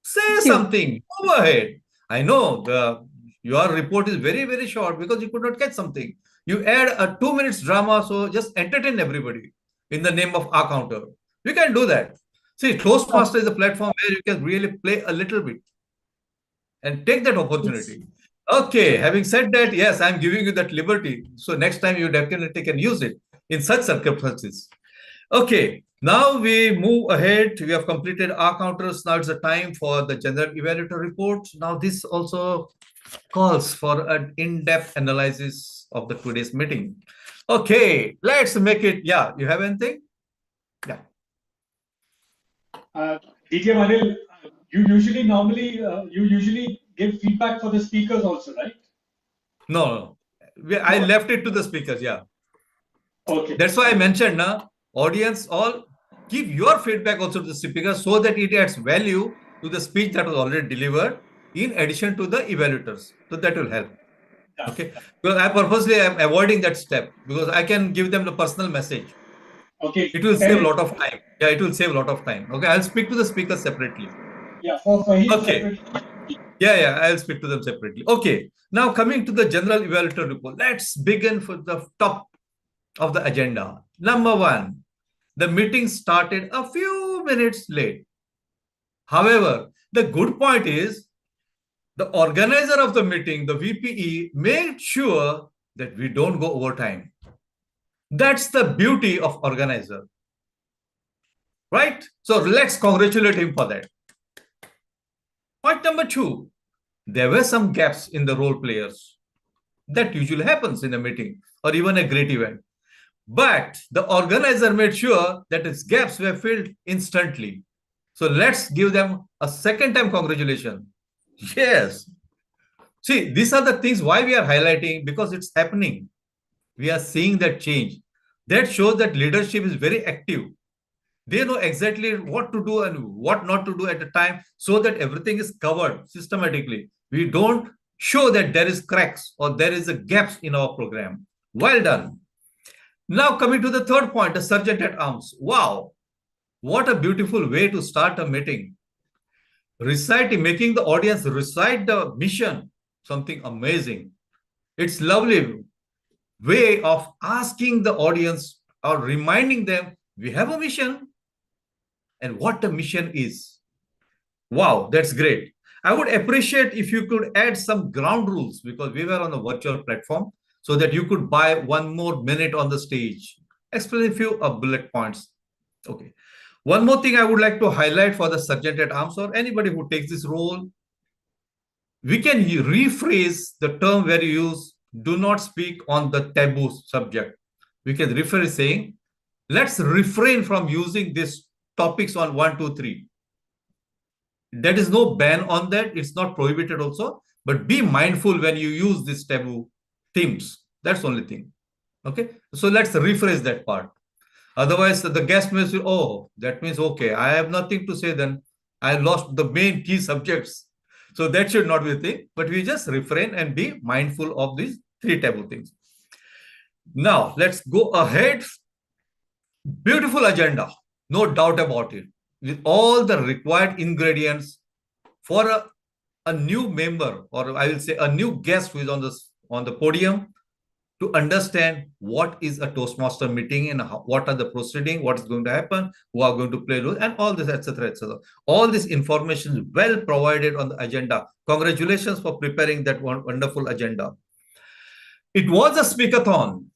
S7: Say something. Go ahead. I know your report is very, very short because you could not catch something. You add a 2 minutes drama, so just entertain everybody in the name of our counter. We can do that. See, Toastmaster is a platform where you can really play a little bit and take that opportunity. Okay, having said that, yes, I'm giving you that liberty. So next time you definitely can use it in such circumstances. Okay, now we move ahead. We have completed our counters. Now it's the time for the general evaluator report. Now this also calls for an in-depth analysis of the today's meeting. Okay, let's make it. Yeah, you have anything? Yeah.
S12: DJ Manil, you usually give feedback for the speakers also, right?
S7: No. I left it to the speakers. Yeah.
S12: Okay.
S7: That's why I mentioned now, audience, all give your feedback also to the speaker so that it adds value to the speech that was already delivered in addition to the evaluators. So that will help. Okay. Because I purposely am avoiding that step because I can give them the personal message.
S12: Okay.
S7: It will save a lot of time. Yeah, it will save a lot of time. Okay. I'll speak to the speakers separately.
S12: Yeah, for him
S7: okay.
S12: separately.
S7: Yeah, I'll speak to them separately. Okay. Now coming to the general evaluator report, let's begin for the top of the agenda. Number 1, the meeting started a few minutes late. However, the good point is the organizer of the meeting, the VPE, made sure that we don't go overtime. That's the beauty of organizer. Right? So let's congratulate him for that. Point number 2, there were some gaps in the role players. That usually happens in a meeting or even a great event. But the organizer made sure that its gaps were filled instantly. So let's give them a second time congratulations. Yes. See, these are the things why we are highlighting, because it's happening. We are seeing that change. That shows that leadership is very active. They know exactly what to do and what not to do at the time so that everything is covered systematically. We don't show that there is cracks or there is a gaps in our program. Well done. Now coming to the third point, the sergeant at arms. Wow, what a beautiful way to start a meeting. Reciting, making the audience recite the mission, something amazing. It's lovely way of asking the audience or reminding them we have a mission and what the mission is. Wow, that's great. I would appreciate if you could add some ground rules because we were on a virtual platform so that you could buy 1 more minute on the stage. Explain a few bullet points. Okay. One more thing I would like to highlight for the sergeant at arms or anybody who takes this role, we can rephrase the term where you use do not speak on the taboo subject. We can rephrase saying, let's refrain from using these topics on 1, 2, 3. There is no ban on that. It's not prohibited also, but be mindful when you use these taboo themes. That's the only thing. Okay. So let's rephrase that part. Otherwise, the guest may say, oh, that means, okay, I have nothing to say then. I lost the main key subjects. So that should not be a thing, but we just refrain and be mindful of these 3 taboo things. Now, let's go ahead. Beautiful agenda, no doubt about it, with all the required ingredients for a new member, or I will say a new guest who is on the podium, to understand what is a Toastmaster meeting and what are the proceedings, what is going to happen, who are going to play role, and all this, etc., etc. All this information is well provided on the agenda. Congratulations for preparing that wonderful agenda. It was a speakathon.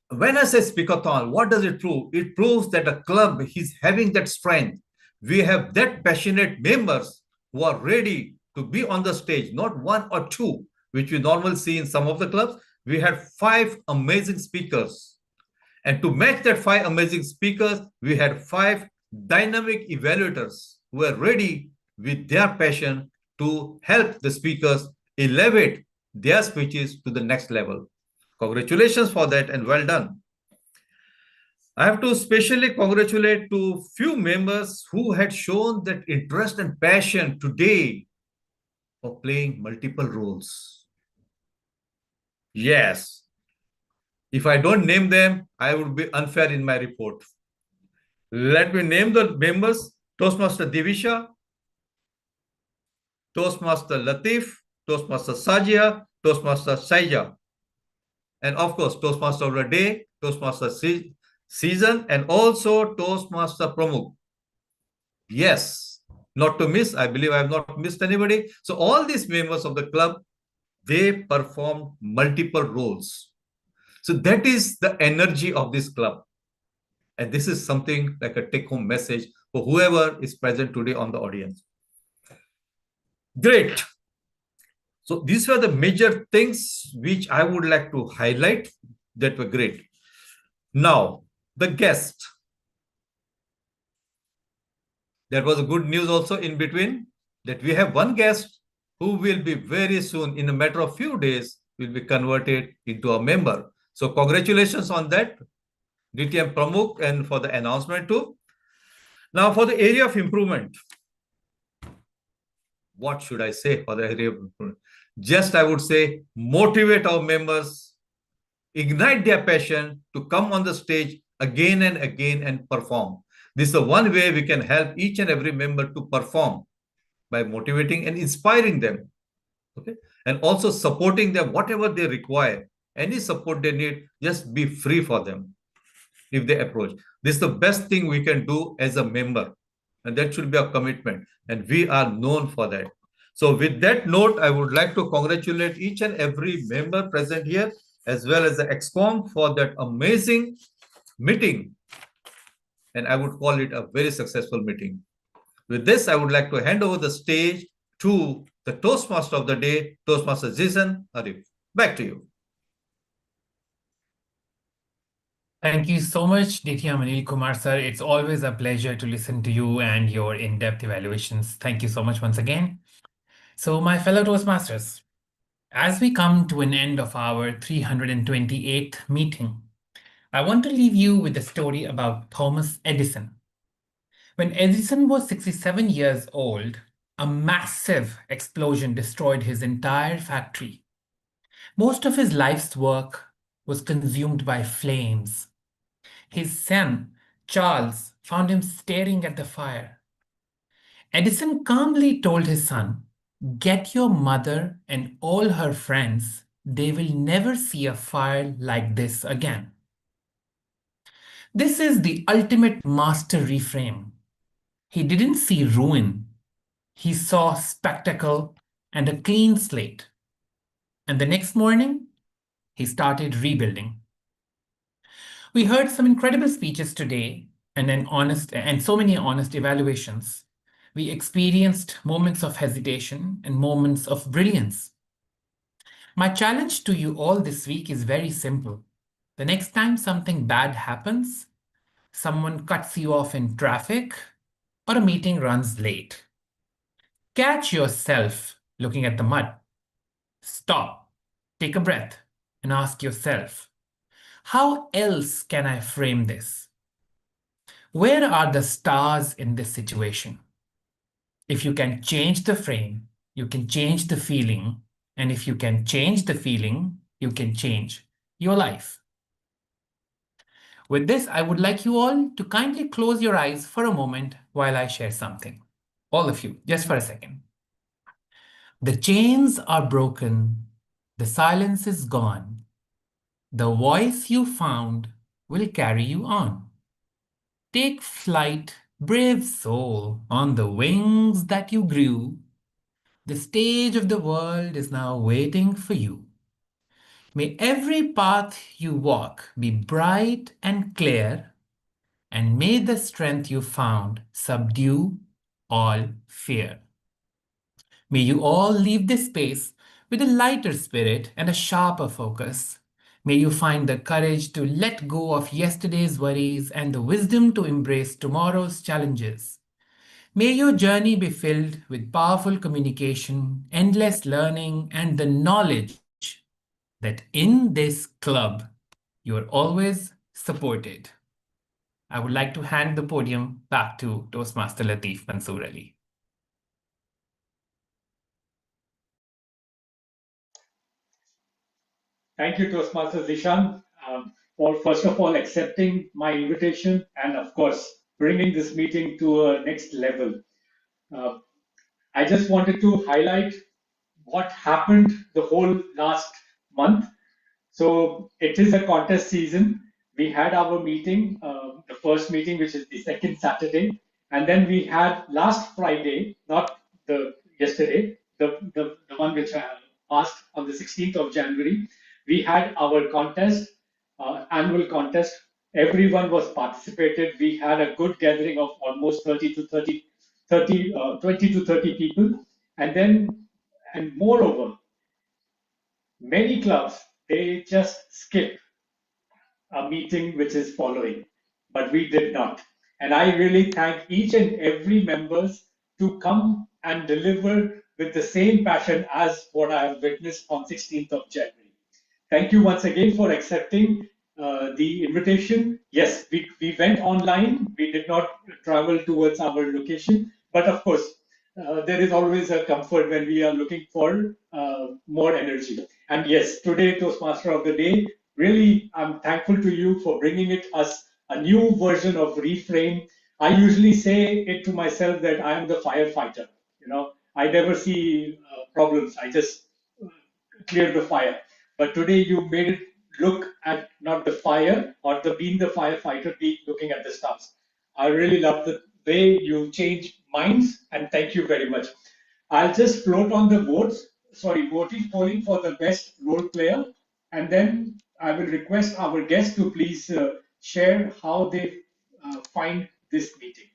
S7: When I say speakathon, what does it prove? It proves that a club is having that strength. We have that passionate members who are ready to be on the stage, not 1 or 2, which we normally see in some of the clubs. We had 5 amazing speakers. And to match that 5 amazing speakers, we had 5 dynamic evaluators who were ready with their passion to help the speakers elevate their speeches to the next level. Congratulations for that and well done. I have to especially congratulate to few members who had shown that interest and passion today for playing multiple roles. Yes. If I don't name them, I would be unfair in my report. Let me name the members: Toastmaster Divisha, Toastmaster Latif, Toastmaster Sajia, Toastmaster Saija, and of course, Toastmaster of the Day, Toastmaster Season, and also Toastmaster Pramukh. Yes, not to miss. I believe I have not missed anybody. So all these members of the club, they performed multiple roles. So that is the energy of this club. And this is something like a take-home message for whoever is present today on the audience. Great. So these were the major things which I would like to highlight that were great. Now, the guest. There was a good news also in between that we have one guest who will be very soon, in a matter of few days, will be converted into a member. So congratulations on that, DTM Pramukh, and for the announcement too. Now for the area of improvement. What should I say for the area of improvement? Just I would say motivate our members, ignite their passion to come on the stage again and again and perform. This is the one way we can help each and every member to perform, by motivating and inspiring them. Okay, and also supporting them whatever they require. Any support they need, just be free for them if they approach. This is the best thing we can do as a member, and that should be a commitment, and we are known for that. So with that note, I would like to congratulate each and every member present here, as well as the ExCom, for that amazing meeting. And I would call it a very successful meeting. With this, I would like to hand over the stage to the Toastmaster of the day, Toastmaster Jason Arif. Back to you.
S2: Thank you so much, DTM Anil Kumar sir. It's always a pleasure to listen to you and your in-depth evaluations. Thank you so much once again. So my fellow Toastmasters, as we come to an end of our 328th meeting, I want to leave you with a story about Thomas Edison. When Edison was 67 years old, a massive explosion destroyed his entire factory. Most of his life's work was consumed by flames. His son, Charles, found him staring at the fire. Edison calmly told his son, "Get your mother and all her friends. They will never see a fire like this again." This is the ultimate master reframe. He didn't see ruin. He saw spectacle and a clean slate. And the next morning, he started rebuilding. We heard some incredible speeches today, and so many honest evaluations, we experienced moments of hesitation and moments of brilliance. My challenge to you all this week is very simple. The next time something bad happens, someone cuts you off in traffic, or a meeting runs late, catch yourself looking at the mud. Stop, take a breath, and ask yourself, how else can I frame this? Where are the stars in this situation? If you can change the frame, you can change the feeling. And if you can change the feeling, you can change your life. With this, I would like you all to kindly close your eyes for a moment while I share something. All of you, just for a second. The chains are broken. The silence is gone. The voice you found will carry you on. Take flight, brave soul, on the wings that you grew. The stage of the world is now waiting for you. May every path you walk be bright and clear, and may the strength you found subdue all fear. May you all leave this space with a lighter spirit and a sharper focus. May you find the courage to let go of yesterday's worries and the wisdom to embrace tomorrow's challenges. May your journey be filled with powerful communication, endless learning, and the knowledge that in this club, you're always supported. I would like to hand the podium back to Toastmaster Latif Mansoor Ali.
S12: Thank you, Toastmaster Zishan, for first of all accepting my invitation and, of course, bringing this meeting to a next level. I just wanted to highlight what happened the whole last month. So it is a contest season. We had our meeting, the first meeting, which is the second Saturday, and then we had last Friday, not the yesterday, the one which I asked on the 16th of January. We had our contest, annual contest. Everyone was participated. We had a good gathering of almost 20 to 30 people, and moreover, many clubs, they just skip a meeting which is following, but we did not. And I really thank each and every members to come and deliver with the same passion as what I have witnessed on 16th of January. Thank you once again for accepting the invitation. Yes, we went online. We did not travel towards our location, but of course, there is always a comfort when we are looking for more energy. And yes, today, Toastmaster of the Day, really, I'm thankful to you for bringing it us a new version of Reframe. I usually say it to myself that I am the firefighter. You know, I never see problems. I just clear the fire. But today you made it look at not the fire or the being the firefighter, be looking at the stars. I really love the way you change minds, and thank you very much. I'll just float on the voting polling for the best role player, and then I will request our guests to please share how they find this meeting.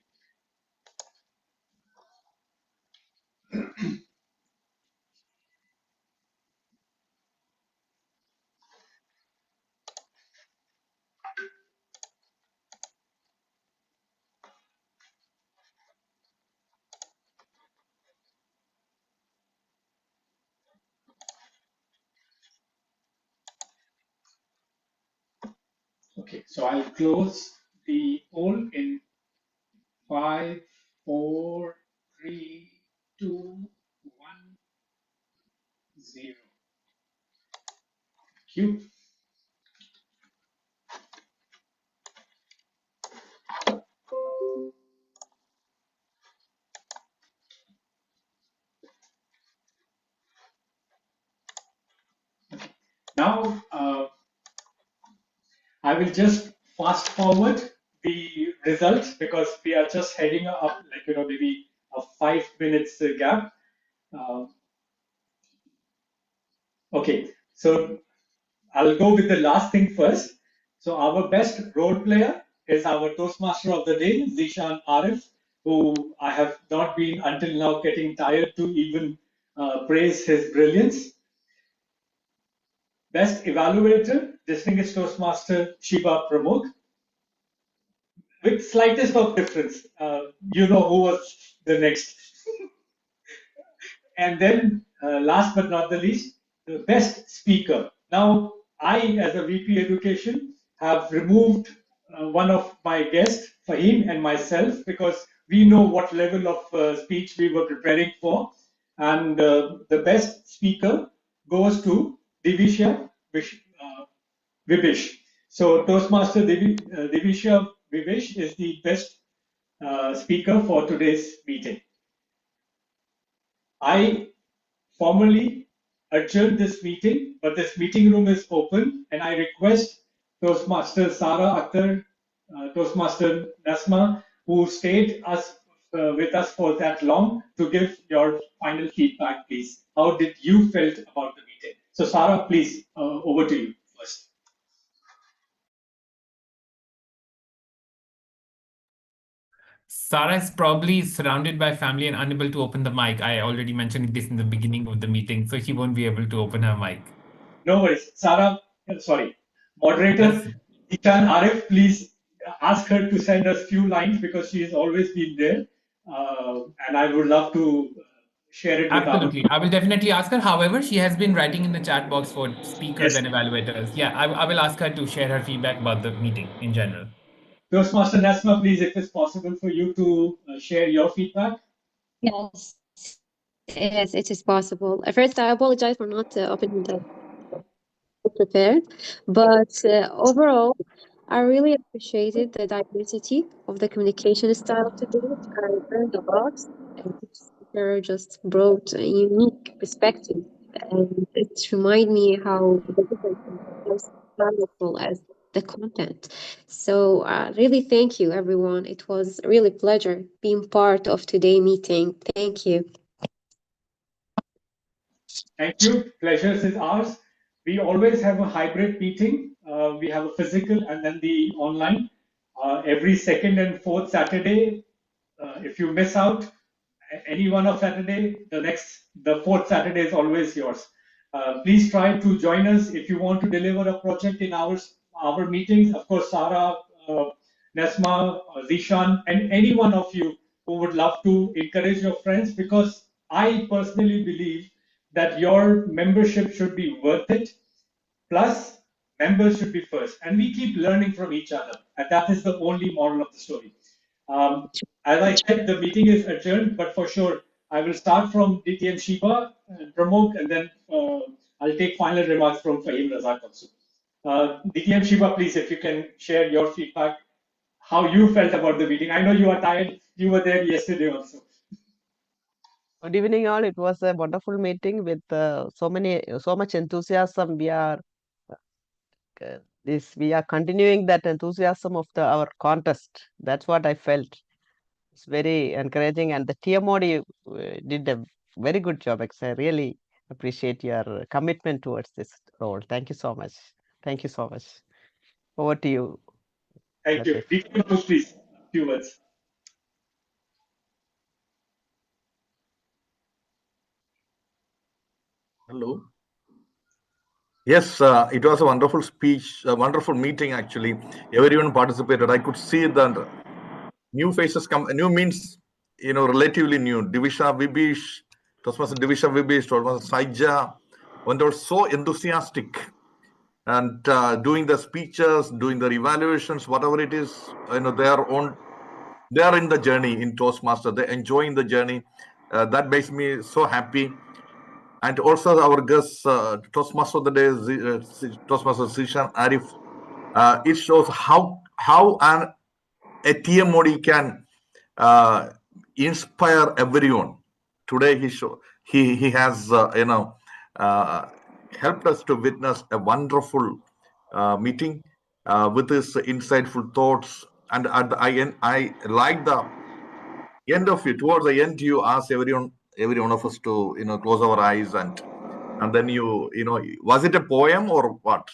S12: Okay, so I'll close the poll in 5, 4, 3, 2, 1, 0. Thank you. Now, I will just fast forward the results because we are just heading up, like, maybe a 5 minutes gap. Okay, so I'll go with the last thing first. So our best role player is our Toastmaster of the day, Zishan Arif, who I have not been until now getting tired to even praise his brilliance. Best Evaluator, Distinguished Toastmaster Shiva Pramod. With slightest of difference, you know who was the next. And then, last but not the least, the best speaker. Now, I, as a VP Education, have removed one of my guests, Fahim and myself, because we know what level of speech we were preparing for. And the best speaker goes to Divisha Vibish. So Toastmaster Divisha Vibish is the best speaker for today's meeting. I formally adjourn this meeting, but this meeting room is open, and I request Toastmaster Sara Akhtar, Toastmaster Nasma, who stayed with us for that long, to give your final feedback, please. How did you felt about the meeting? So, Sara, please, over to you first.
S2: Sarah is probably surrounded by family and unable to open the mic. I already mentioned this in the beginning of the meeting, so she won't be able to open her mic.
S12: No worries. Sara, sorry. Moderator, Ishan Arif, please ask her to send us few lines because she has always been there. And I would love to share it with
S2: Absolutely. I will definitely ask her. However, she has been writing in the chat box for speakers and evaluators. Yeah, I will ask her to share her feedback about the meeting in general.
S12: Toastmaster Nasma, please, if it's possible for you to share your feedback.
S5: Yes, yes, it is possible. First, I apologize for not opening the prepared, but overall, I really appreciated the diversity of the communication style today. I learned a lot, and each speaker just brought a unique perspective, and it reminded me how the difference is as powerful as the content. So, really, thank you, everyone. It was really a pleasure being part of today's meeting. Thank you.
S12: Thank you. Pleasure is ours. We always have a hybrid meeting. We have a physical and then the online. Every second and fourth Saturday, if you miss out any one of Saturday, the fourth Saturday is always yours. Please try to join us if you want to deliver a project in our meetings. Of course, Sarah, Nesma, Zishan, and any one of you who would love to encourage your friends, because I personally believe that your membership should be worth it. Plus, members should be first, and we keep learning from each other, and that is the only moral of the story. As I said, the meeting is adjourned, but for sure, I will start from DTM Shiva and Pramod, and then I'll take final remarks from Fahim Razak also. DTM Shiva, please, if you can share your feedback, how you felt about the meeting. I know you are tired. You were there yesterday also.
S10: Good evening, all. It was a wonderful meeting with so much enthusiasm. We are continuing that enthusiasm of our contest. That's what I felt. It's very encouraging, and the TMOD did a very good job. I really appreciate your commitment towards this role. Thank you so much. Thank you so much. Over to you.
S12: Thank you. DTM, please, a few words.
S1: Hello. Yes, it was a wonderful speech, a wonderful meeting actually. Everyone participated. I could see that new faces come. New means, relatively new. Divisha Vibish, Toastmaster Divisha Vibish, Toastmaster Saija, when they were so enthusiastic and doing the speeches, doing the evaluations, whatever it is, they are in the journey in Toastmaster. They're enjoying the journey. That makes me so happy. And also our guest, Toastmaster of the day, Toastmaster Zishan Arif. It shows how a TMOD can inspire everyone. Today he has helped us to witness a wonderful meeting with his insightful thoughts. And at the end, I like the end of it. Towards the end, you ask every one of us to close our eyes and then was it a poem or what?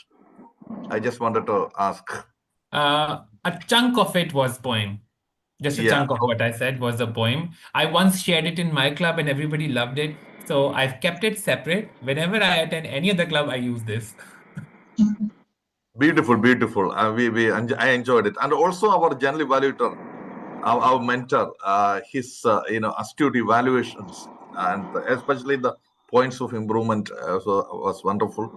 S1: I just wanted to ask.
S2: a chunk of it was poem. Just a
S1: Yeah.
S2: chunk of what I said was a poem. I once shared it in my club and everybody loved it. So I've kept it separate. Whenever I attend any other club, I use this.
S1: Beautiful, beautiful. I enjoyed it, and also our general evaluator, our mentor, his astute evaluations, and especially the points of improvement was wonderful.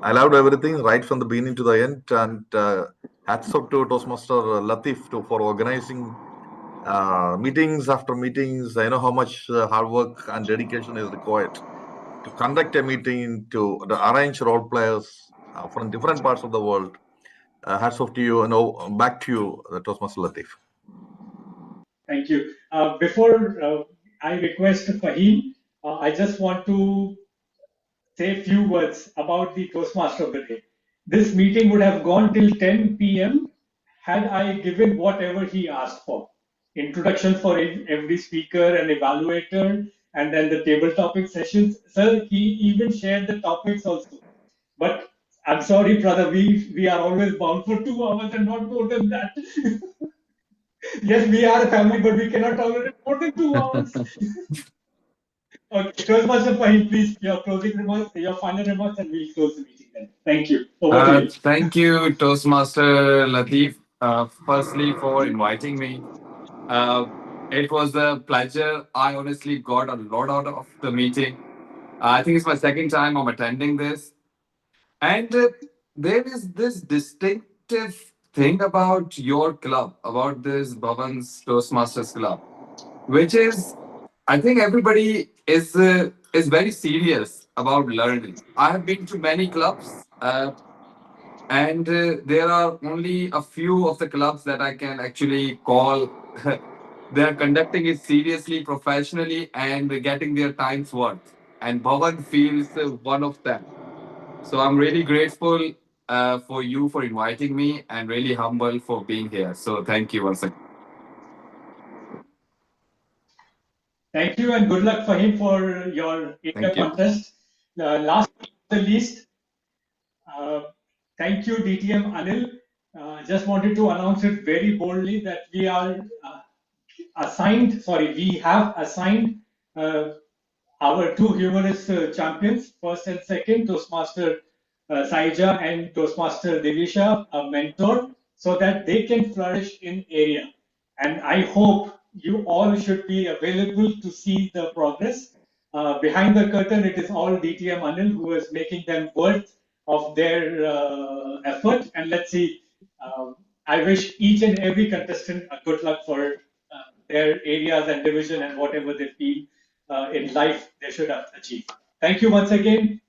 S1: I loved everything right from the beginning to the end, and hats off to Toastmaster Latif for organizing meetings after meetings. I know how much hard work and dedication is required to conduct a meeting, to arrange role players from different parts of the world. Hats off to you, and back to you, Toastmaster Latif.
S12: Thank you. Before I request Fahim, I just want to say a few words about the Toastmaster of the day. This meeting would have gone till 10 p.m. had I given whatever he asked for. Introduction for every speaker and evaluator, and then the table topic sessions. Sir, he even shared the topics also. But I'm sorry, brother, we are always bound for 2 hours and not more than that. Yes, we are a family, but we cannot tolerate more than 2 hours. Okay, Toastmaster Fahim, please, your closing remarks, your final remarks, and we'll close the meeting then. Thank you. Over to you.
S15: Thank you, Toastmaster Latif, firstly for inviting me. It was a pleasure. I honestly got a lot out of the meeting. I think it's my second time I'm attending this. And there is this distinctive thing about your club, about this Bhavan's Toastmasters Club, which is, I think everybody is very serious about learning. I have been to many clubs, and there are only a few of the clubs that I can actually call. They are conducting it seriously, professionally, and getting their time's worth. And Bhavan feels one of them. So I'm really grateful for you for inviting me, and really humble for being here. So thank you once again.
S12: Thank you and good luck for him for your area
S15: Thank you.
S12: contest. Last but not the least, thank you, DTM Anil. Just wanted to announce it very boldly that we have assigned our two humorous champions, first and second, Toastmaster Saija and Toastmaster Devisha, a mentor, so that they can flourish in area. And I hope you all should be available to see the progress. Behind the curtain, it is all DTM Anil who is making them worth of their effort. And let's see, I wish each and every contestant a good luck for their areas and division and whatever they feel in life they should have achieved. Thank you once again.